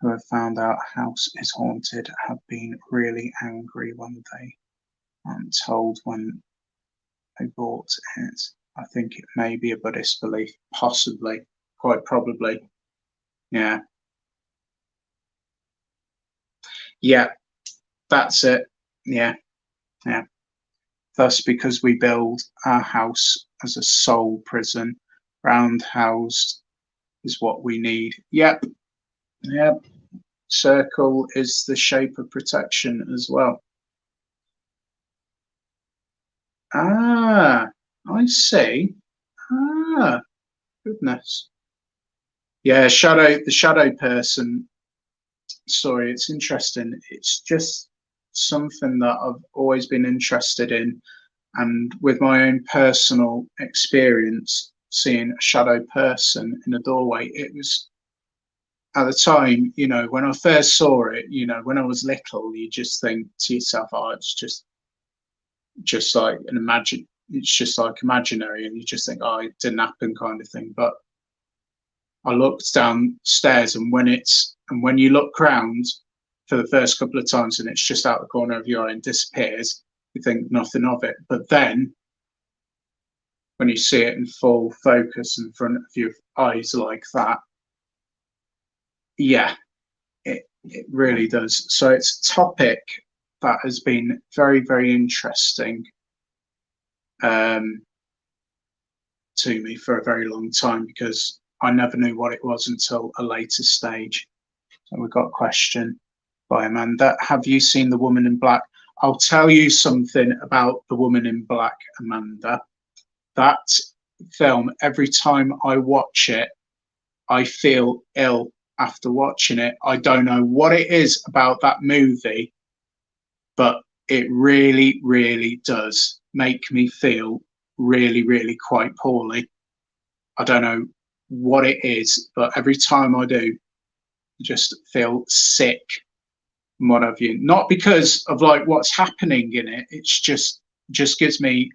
who have found out a house is haunted have been really angry when they aren't told when they bought it. I think it may be a Buddhist belief, possibly, quite probably. Yeah, yeah, that's it. Yeah, yeah. Thus, because we build our house as a soul prison, round housed is what we need. Yep, yep. Circle is the shape of protection as well. Ah, I see. Ah, goodness. Yeah, the shadow person. Sorry, it's interesting. It's just something that I've always been interested in. And with my own personal experience, seeing a shadow person in a doorway, it was at the time, you know, when I first saw it, you know, when I was little, you just think to yourself, oh, it's just like an imagine, it's just like imaginary, and you just think, oh, it didn't happen, kind of thing. But I looked downstairs, and when you look round for the first couple of times, and it's just out the corner of your eye and disappears, you think nothing of it. But then when you see it in full focus in front of your eyes like that, yeah, it really does. So it's a topic that has been very, very interesting um, to me for a very long time, because I never knew what it was until a later stage. So we've got a question by Amanda. Have you seen The Woman in Black? I'll tell you something about The Woman in Black, Amanda. That film, every time I watch it, I feel ill after watching it. I don't know what it is about that movie, but it really, really does make me feel really, really quite poorly. I don't know what it is, but every time I do, I just feel sick and what have you. Not because of like what's happening in it. It's just gives me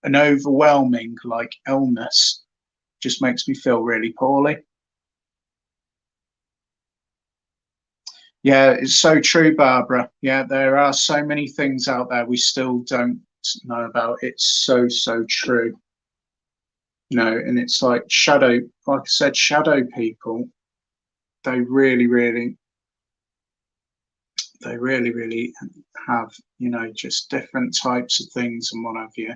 an overwhelming like illness. Just makes me feel really poorly. Yeah, it's so true, Barbara. Yeah, there are so many things out there we still don't know about. It's so, so true. And it's like like I said, shadow people, they really, really, they really, really have, just different types of things and what have you.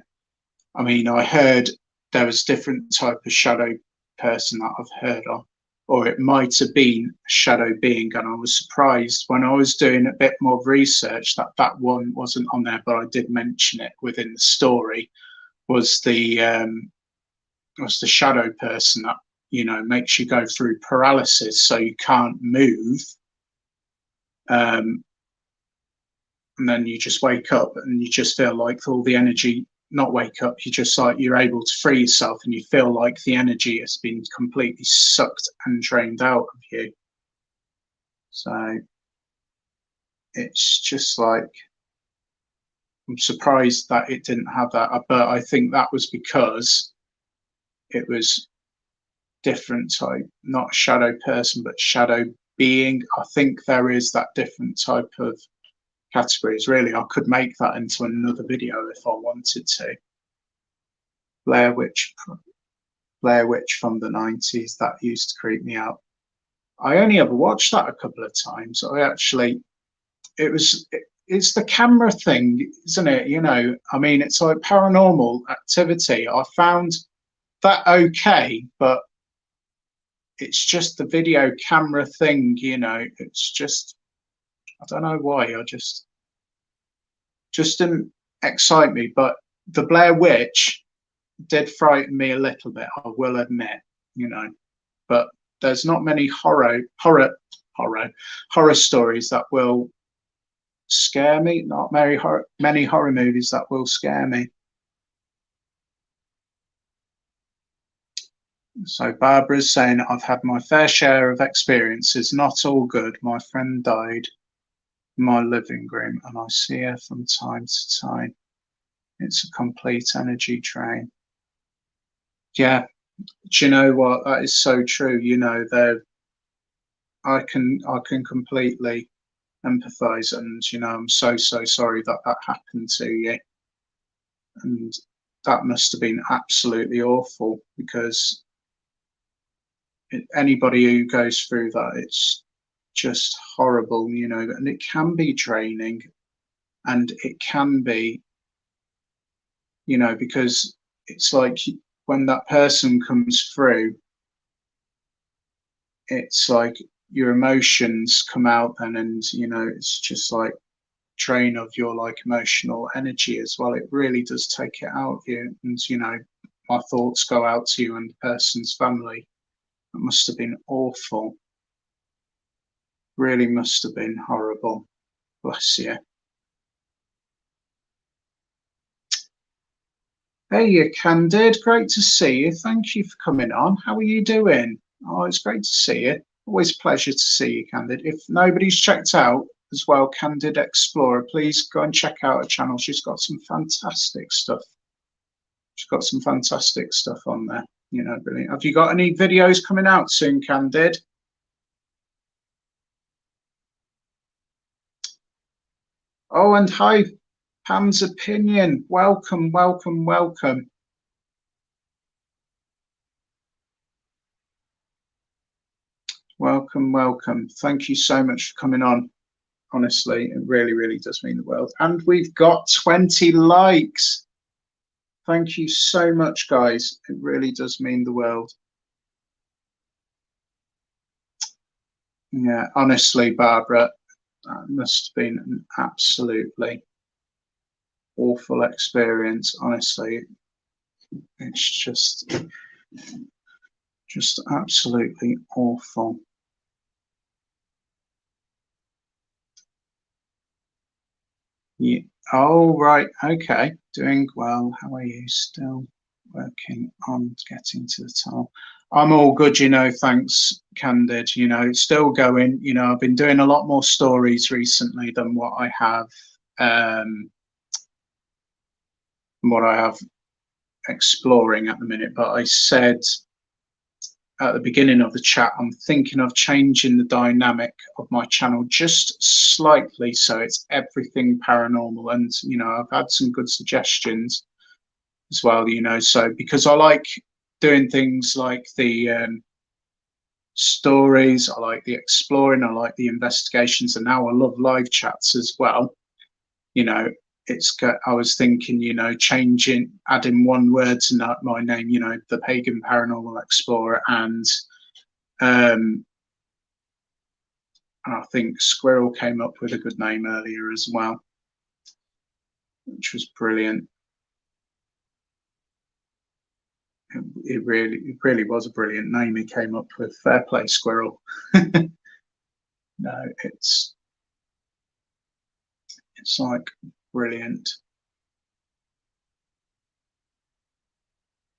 I mean, I heard there was different type of shadow person that I've heard of, or it might have been a shadow being, and I was surprised when I was doing a bit more research that that one wasn't on there, but I did mention it within the story. Was the shadow person that makes you go through paralysis, so you can't move, um, and then you just wake up and you just feel like all the energy, not wake up, you just like you're able to free yourself and you feel like the energy has been completely sucked and drained out of you. So it's just like, I'm surprised that it didn't have that, but I think that was because it was different type, not shadow person, but shadow being. I think there is that different type of categories. Really, I could make that into another video if I wanted to. Blair Witch, Blair Witch from the 90s, that used to creep me out. I only ever watched that a couple of times. It's the camera thing, isn't it? I mean, it's like Paranormal Activity. I found that okay, but it's just the video camera thing, it's just, I don't know why, I just didn't excite me. But the Blair Witch did frighten me a little bit, I will admit, but there's not many horror stories that will scare me, not many horror movies that will scare me. So Barbara's saying, I've had my fair share of experiences, not all good. My friend died in my living room and I see her from time to time. It's a complete energy drain. Yeah, do you know what? That is so true. I can completely empathize, and I'm so sorry that that happened to you, and that must have been absolutely awful because anybody who goes through that, it's just horrible, and it can be draining, and it can be, because it's like when that person comes through, it's like your emotions come out then, and it's just like drain of your like emotional energy as well. It really does take it out of you, and my thoughts go out to you and the person's family. It must have been awful, really must have been horrible. Bless you. Hey, you Candid, great to see you. Thank you for coming on. How are you doing? Oh, it's great to see you. Always a pleasure to see you, Candid. If nobody's checked out as well, Candid Explorer, please go and check out her channel. She's got some fantastic stuff. She's got some fantastic stuff on there. Brilliant. Have you got any videos coming out soon, Candid? Oh, and hi, Pam's Opinion. Welcome, welcome, welcome. Welcome, welcome. Thank you so much for coming on. Honestly, it really, really does mean the world. And we've got 20 likes. Thank you so much, guys. It really does mean the world. Yeah, honestly, Barbara, that must have been an absolutely awful experience. Honestly, it's just Just absolutely awful. Yeah. Oh, right. Okay. Doing well. How are you? Still working on getting to the top. I'm all good, thanks, Candid. Still going. I've been doing a lot more stories recently than um, what I have exploring at the minute. But I said at the beginning of the chat, I'm thinking of changing the dynamic of my channel just slightly so it's everything paranormal. And, I've had some good suggestions as well, so because I like doing things like the stories, I like the exploring, I like the investigations, and now I love live chats as well. You know, I was thinking, adding one word to my name, the Pagan Paranormal Explorer, and um, I think Squirrel came up with a good name earlier as well, which was brilliant. It really was a brilliant name he came up with. Fair play, Squirrel. No, it's like brilliant.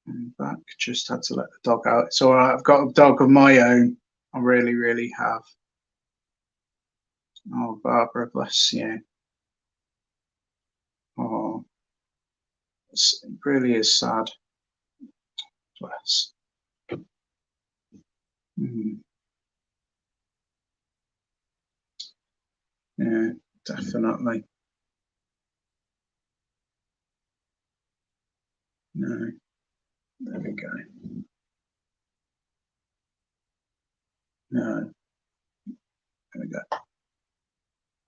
I'm back. Just had to let the dog out. It's all right. I've got a dog of my own. I really, really have. Oh, Barbara, bless you. Oh, it really is sad. Bless. Mm, yeah, definitely. No, there we go. No, there we go.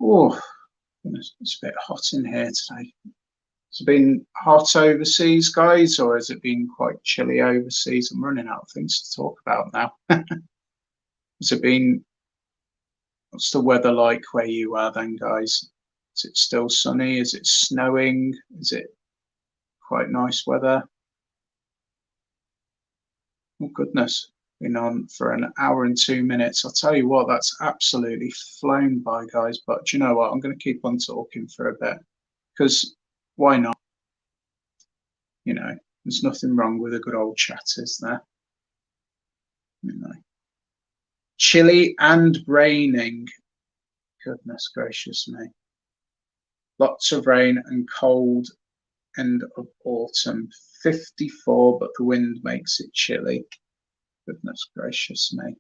Oh, it's a bit hot in here today. Has it been hot overseas, guys, or has it been quite chilly overseas? I'm running out of things to talk about now. Has it been, what's the weather like where you are then, guys? Is it still sunny? Is it snowing? Is it quite nice weather? Oh, goodness. Been on for an hour and 2 minutes. I'll tell you what, that's absolutely flown by, guys. But do you know what? I'm going to keep on talking for a bit because why not? There's nothing wrong with a good old chat, is there? Chilly and raining. Goodness gracious me. Lots of rain and cold end of autumn. 54, but the wind makes it chilly. Goodness gracious me.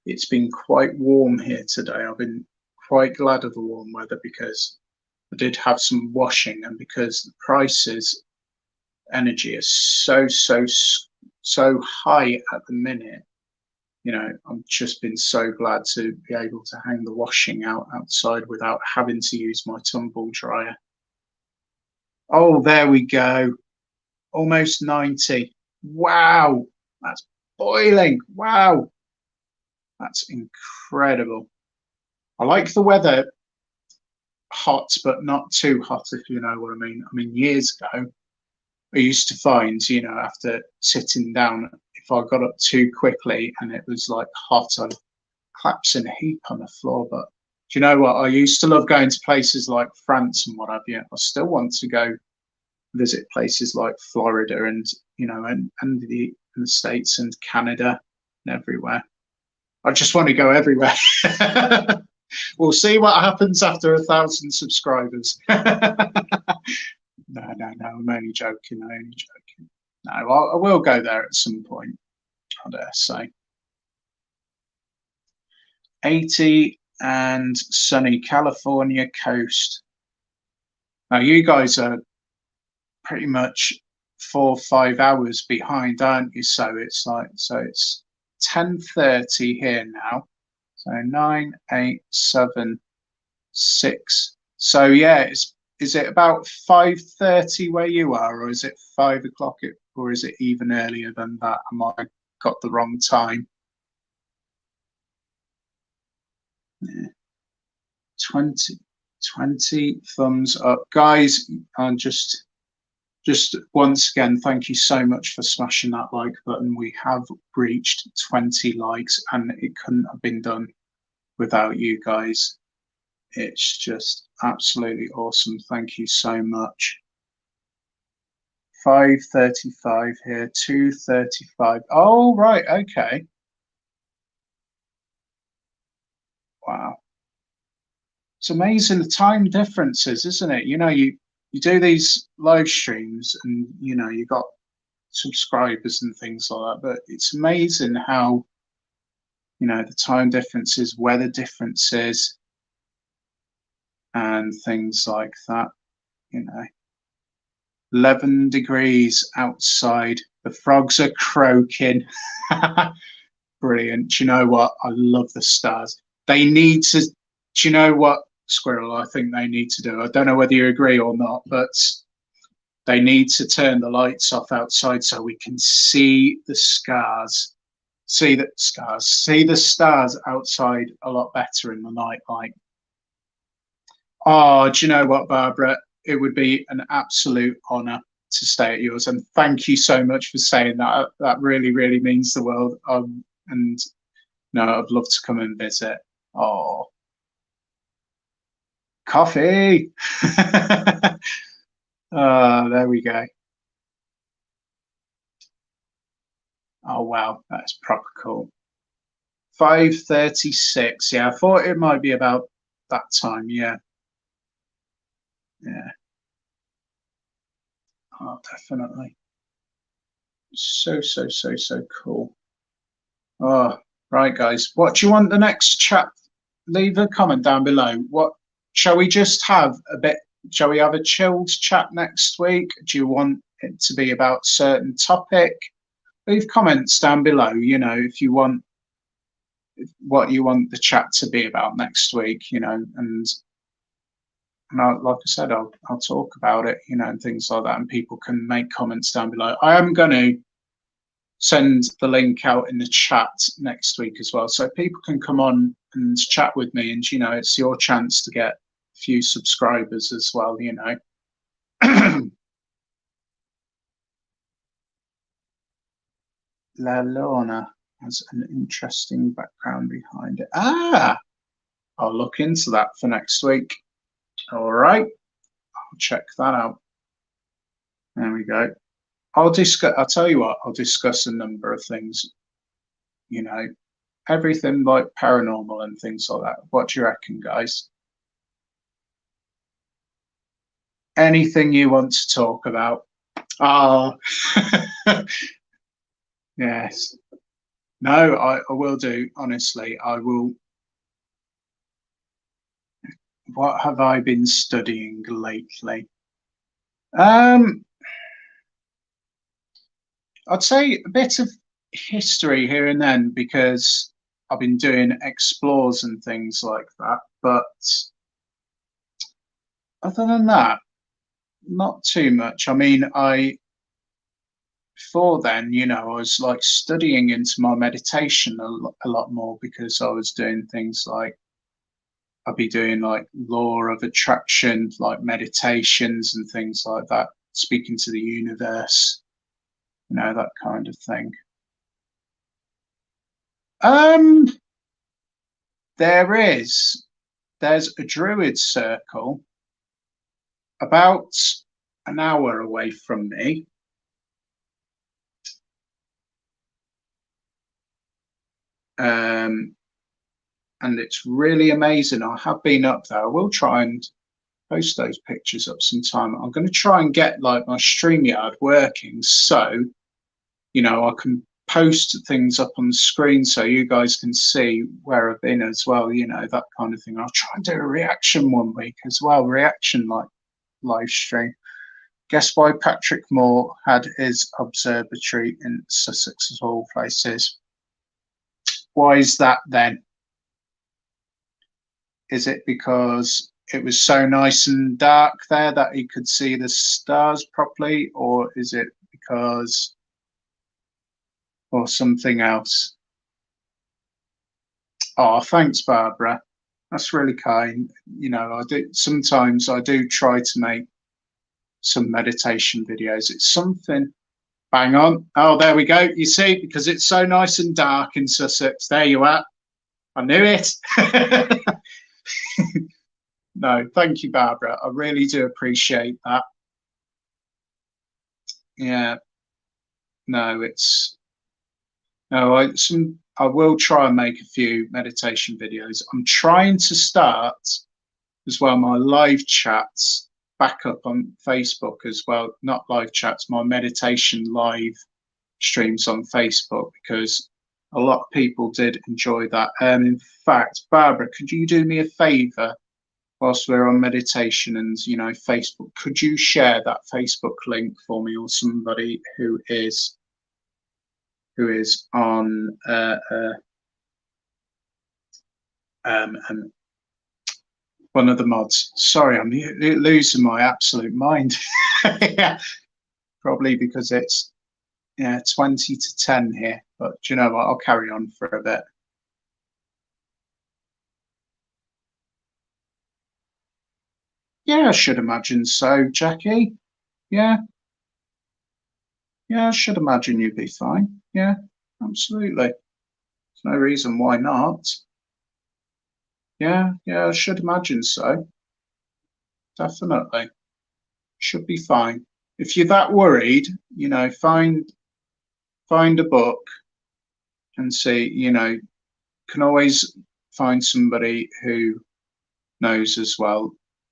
It's been quite warm here today. I've been quite glad of the warm weather because I did have some washing, and because the prices energy is so high at the minute. I've just been so glad to be able to hang the washing outside without having to use my tumble dryer. Oh, there we go. Almost 90. Wow. That's boiling. Wow. That's incredible. I like the weather hot, but not too hot, if you know what I mean. I mean, years ago, I used to find, after sitting down, if I got up too quickly and it was like hot, I'd collapse in a heap on the floor. But do you know what? I used to love going to places like France and what have you. I still want to go visit places like Florida and, and the States and Canada and everywhere. I just want to go everywhere. We'll see what happens after 1,000 subscribers. No, I'm only joking. No, I will go there at some point, I dare say. 80 and sunny California coast. Now, you guys are pretty much 4 or 5 hours behind, aren't you? So it's 10:30 here now. So 9, 8, 7, 6. So yeah, is it about 5:30 where you are, or is it 5 o'clock, or is it even earlier than that? Am I got the wrong time? Yeah. 20 thumbs up, guys. I'm just just once again, thank you so much for smashing that like button. We have reached 20 likes, and it couldn't have been done without you guys. It's just absolutely awesome. Thank you so much. 5:35 here, 2:35. Oh, right, okay. Wow. It's amazing the time differences, isn't it? You do these live streams and you got subscribers and things like that, but it's amazing how the time differences, weather differences, and things like that. 11 degrees outside, the frogs are croaking. Brilliant. Do you know what? I love the stars. They need to, do you know what, Squirrel, I think they need to do? I don't know whether you agree or not, but they need to turn the lights off outside so we can see the stars. See the stars outside a lot better in the night light. Oh, do you know what, Barbara? It would be an absolute honor to stay at yours. And thank you so much for saying that. That really, really means the world. And no, I'd love to come and visit. Oh, coffee. There we go. Oh, wow. That's proper cool. 5:36. Yeah, I thought it might be about that time. Yeah. Yeah. Oh, definitely. So, so, so, so cool. Oh, right, guys. What do you want the next chat? Leave a comment down below. What shall we just have a bit? Shall we have a chilled chat next week? Do you want it to be about certain topic? Leave comments down below. If you want what you want the chat to be about next week. And like I said, I'll talk about it. And things like that, and people can make comments down below. I am going to send the link out in the chat next week as well, so people can come on and chat with me, and it's your chance to get a few subscribers as well. La Lorna has an interesting background behind it. I'll look into that for next week. All right, I'll check that out. There we go. I'll tell you what, I'll discuss a number of things, everything like paranormal and things like that. What do you reckon, guys? Anything you want to talk about? Oh, yes. No, I will do. Honestly, I will. What have I been studying lately? I'd say a bit of history here and then, because I've been doing explores and things like that. But other than that, not too much. I mean, before then, I was like studying into my meditation a lot more, because I was doing things like I'd be doing like law of attraction, like meditations and things like that, speaking to the universe, that kind of thing. There's a druid circle about an hour away from me. And it's really amazing. I have been up there. I will try and post those pictures up sometime. I'm going to try and get like my StreamYard working, so I can post things up on the screen so you guys can see where I've been as well, that kind of thing. I'll try and do a reaction one week as well, reaction like live stream. Guess why Patrick Moore had his observatory in Sussex of all places? Why is that then? Is it because it was so nice and dark there that he could see the stars properly, or is it because, or something else? Oh, thanks, Barbara. That's really kind. I do sometimes. I do try to make some meditation videos. It's something. Bang on. Oh, there we go. You see, because it's so nice and dark in Sussex. There you are. I knew it. No, thank you, Barbara. I really do appreciate that. Yeah. No, it's no. I will try and make a few meditation videos. I'm trying to start as well my live chats back up on Facebook as well. Not live chats, my meditation live streams on Facebook, because a lot of people did enjoy that. In fact, Barbara, could you do me a favor whilst we're on meditation and Facebook? Could you share that Facebook link for me, or somebody who is on one of the mods? Sorry, I'm losing my absolute mind. Yeah, probably because it's 20 to 10 here, but do you know what? I'll carry on for a bit. Yeah, I should imagine so, Jackie. Yeah, I should imagine you'd be fine. Yeah, absolutely. There's no reason why not. Yeah, I should imagine so. Definitely. Should be fine. If you're that worried, find a book and see, can always find somebody who knows as well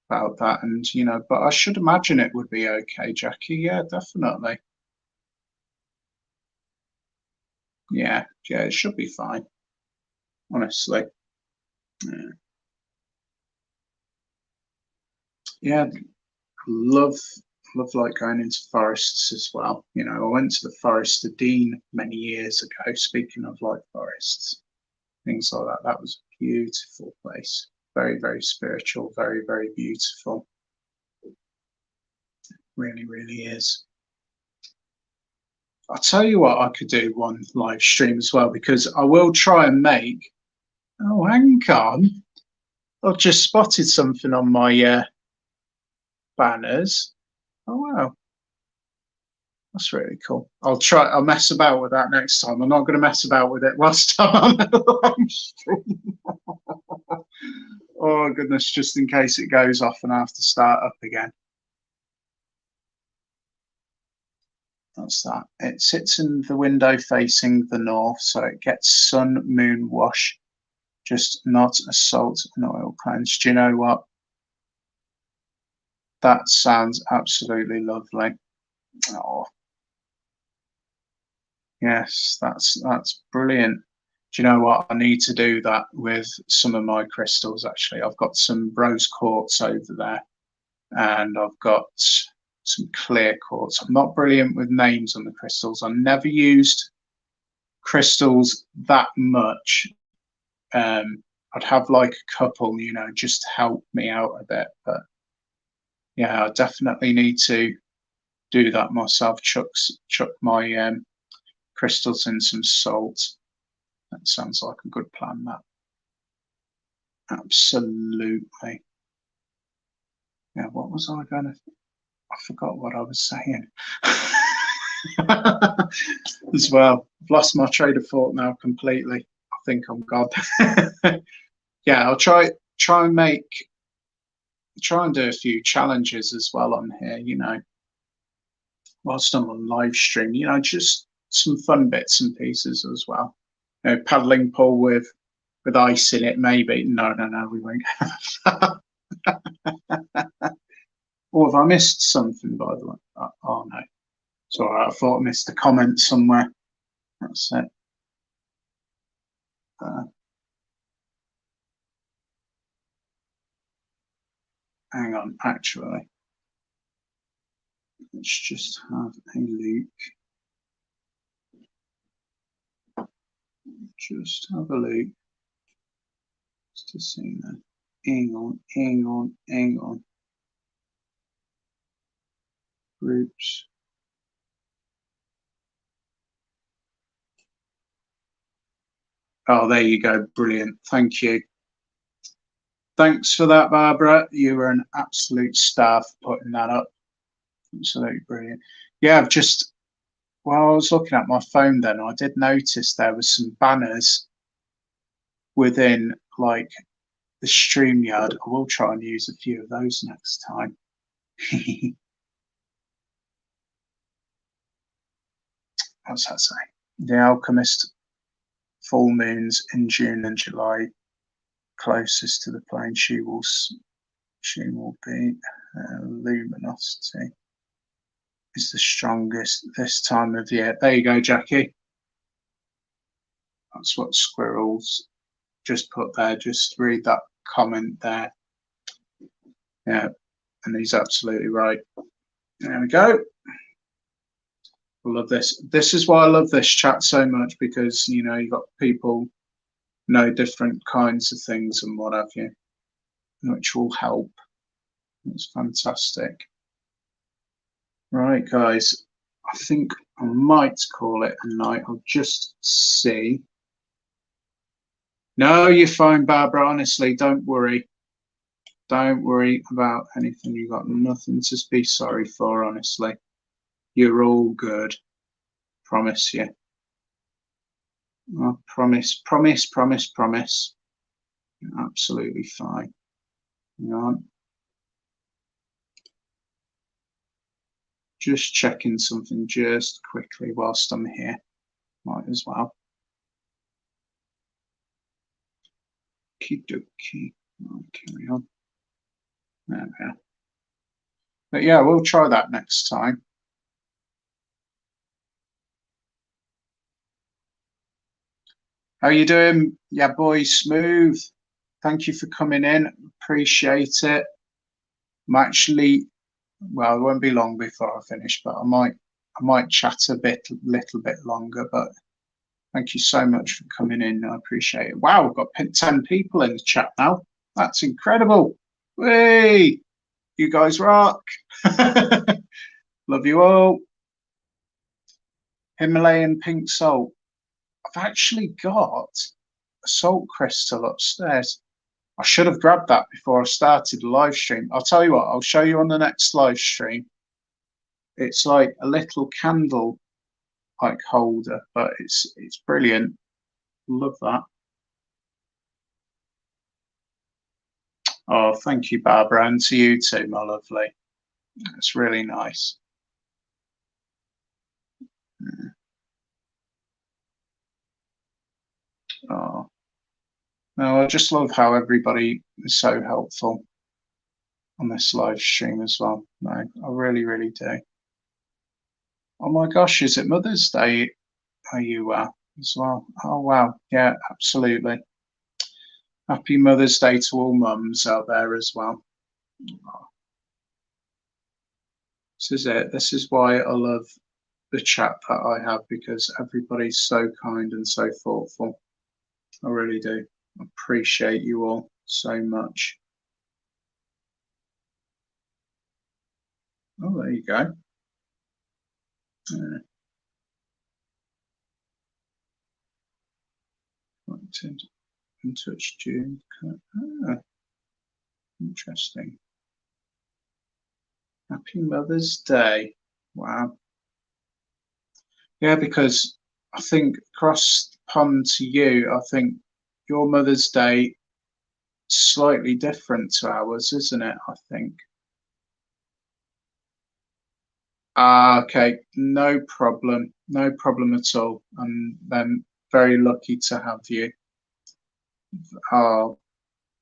about that. And, but I should imagine it would be okay, Jackie. Yeah, definitely. Yeah, it should be fine. Honestly. Yeah, love like going into forests as well. I went to the Forest of Dean many years ago. Speaking of like forests, things like that. That was a beautiful place. Very, very spiritual. Very, very beautiful. Really, really is. I'll tell you what, I could do one live stream as well, because I will try and make. Oh, hang on! I've just spotted something on my banners. Oh wow, that's really cool. I'll mess about with that next time. I'm not going to mess about with it whilst I'm on the live stream. Oh goodness, just in case it goes off and I have to start up again. That's that. It sits in the window facing the north, so it gets sun, moon wash, just not a salt and oil cleanse. Do you know what? That sounds absolutely lovely. Oh, yes, that's brilliant. Do you know what? I need to do that with some of my crystals, actually. I've got some rose quartz over there, and I've got some clear quartz. I'm not brilliant with names on the crystals. I never used crystals that much. I'd have like a couple, just to help me out a bit. But yeah, I definitely need to do that myself. Chuck my crystals in some salt. That sounds like a good plan, that. Absolutely. Yeah, what was I going to... I forgot what I was saying. As well. I've lost my train of thought now completely. I think I'm God. Yeah, I'll try and do a few challenges as well on here, whilst I'm on live stream, just some fun bits and pieces as well. Paddling pool with ice in it, maybe. No, we won't. Or have I missed something, by the way? Oh no. It's all right. I thought I missed a comment somewhere. That's it. Hang on, actually. Let's just have a look. Just have a look. Just to see that. Hang on. Groups. Oh, there you go. Brilliant. Thank you. Thanks for that, Barbara. You were an absolute star for putting that up. Absolutely brilliant. Yeah, I've just while I was looking at my phone, then I did notice there was some banners within like the StreamYard. I will try and use a few of those next time. What's that say? The Alchemist full moons in June and July, closest to the plane. She will be luminosity is the strongest this time of year. There you go, Jackie. That's what Squirrels just put there. Just read that comment there. Yeah, and he's absolutely right. There we go. I love this. This is why I love this chat so much, because you know you've got people know different kinds of things and what have you, which will help. It's fantastic. Right, guys, I think I might call it a night. I'll just see. No, you're fine, Barbara. Honestly, don't worry. Don't worry about anything. You've got nothing to be sorry for, honestly. You're all good. Promise you. I promise, promise, promise, promise. You're absolutely fine. Hang on. Just checking something just quickly whilst I'm here. Might as well. Okie dokie. I'll carry on. There we are. But yeah, we'll try that next time. How you doing? Yeah, boy, Smooth. Thank you for coming in. Appreciate it. I'm actually, well, it won't be long before I finish, but I might chat little bit longer. But thank you so much for coming in. I appreciate it. Wow, we've got 10 people in the chat now. That's incredible. Hey, you guys rock. Love you all. Himalayan pink salt. I've actually got a salt crystal upstairs. I should have grabbed that before I started the live stream. I'll tell you what, I'll show you on the next live stream. It's like a little candle like holder, but it's brilliant. Love that. Oh, thank you, Barbara, and to you too, my lovely. It's really nice. Yeah. Oh, no, I just love how everybody is so helpful on this live stream as well. No, I really, really do. Oh my gosh, is it Mother's Day? Are you as well? Oh wow, yeah, absolutely. Happy Mother's Day to all mums out there as well. Oh, this is it. This is why I love the chat that I have, because everybody's so kind and so thoughtful. I really do. I appreciate you all so much. Oh, there you go. In touch June. Ah, interesting. Happy Mother's Day. Wow. Yeah, because I think across the pond to you, I think your Mother's Day slightly different to ours, isn't it? I think. Ah, okay, no problem, no problem at all. And then very lucky to have you. Oh,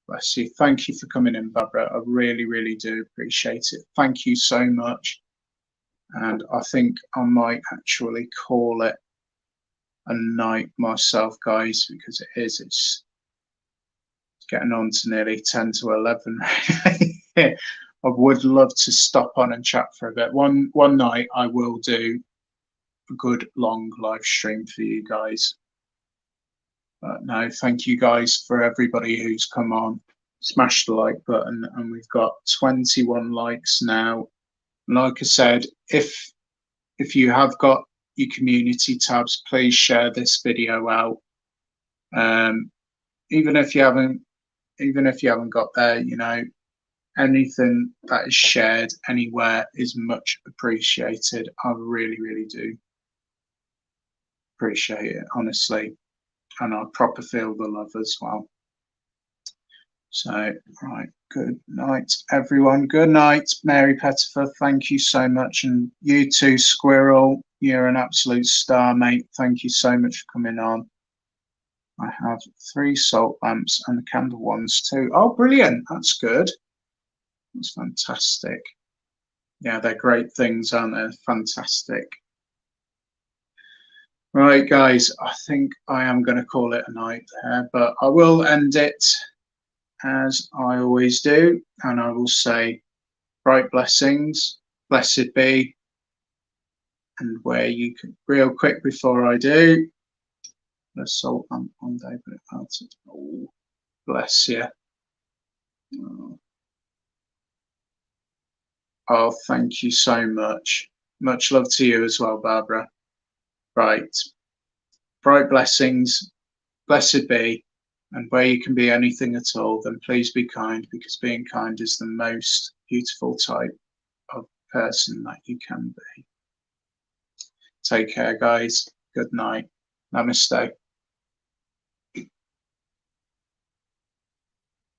bless you. Thank you for coming in, Barbara. I really, really do appreciate it. Thank you so much. And I think I might actually call it a night myself, guys, because it's getting on to nearly 10 to 11. I would love to stop on and chat for a bit. One night I will do a good long live stream for you guys. But no, thank you guys for everybody who's come on. Smash the like button, and we've got 21 likes now. And like I said, if you have got your community tabs, please share this video out. Even if you haven't got there, you know, Anything that is shared anywhere is much appreciated. I really, really do appreciate it, honestly. And I proper feel the love as well. So, right, good night, everyone. Good night, Mary Pettifer. Thank you so much. And you too, Squirrel. You're an absolute star, mate. Thank you so much for coming on. I have 3 salt lamps and the candle ones too. Oh, brilliant. That's good. That's fantastic. Yeah, they're great things, aren't they? Fantastic. Right, guys, I think I am going to call it a night there, but I will end it as I always do, and I will say, bright blessings, blessed be, and where you can, real quick before I do, the salt lamp one day, but it melted. Oh, bless you. Oh, thank you so much. Much love to you as well, Barbara. Right. Bright blessings, blessed be, and where you can be anything at all, then please be kind, because being kind is the most beautiful type of person that you can be. Take care, guys. Good night. Namaste.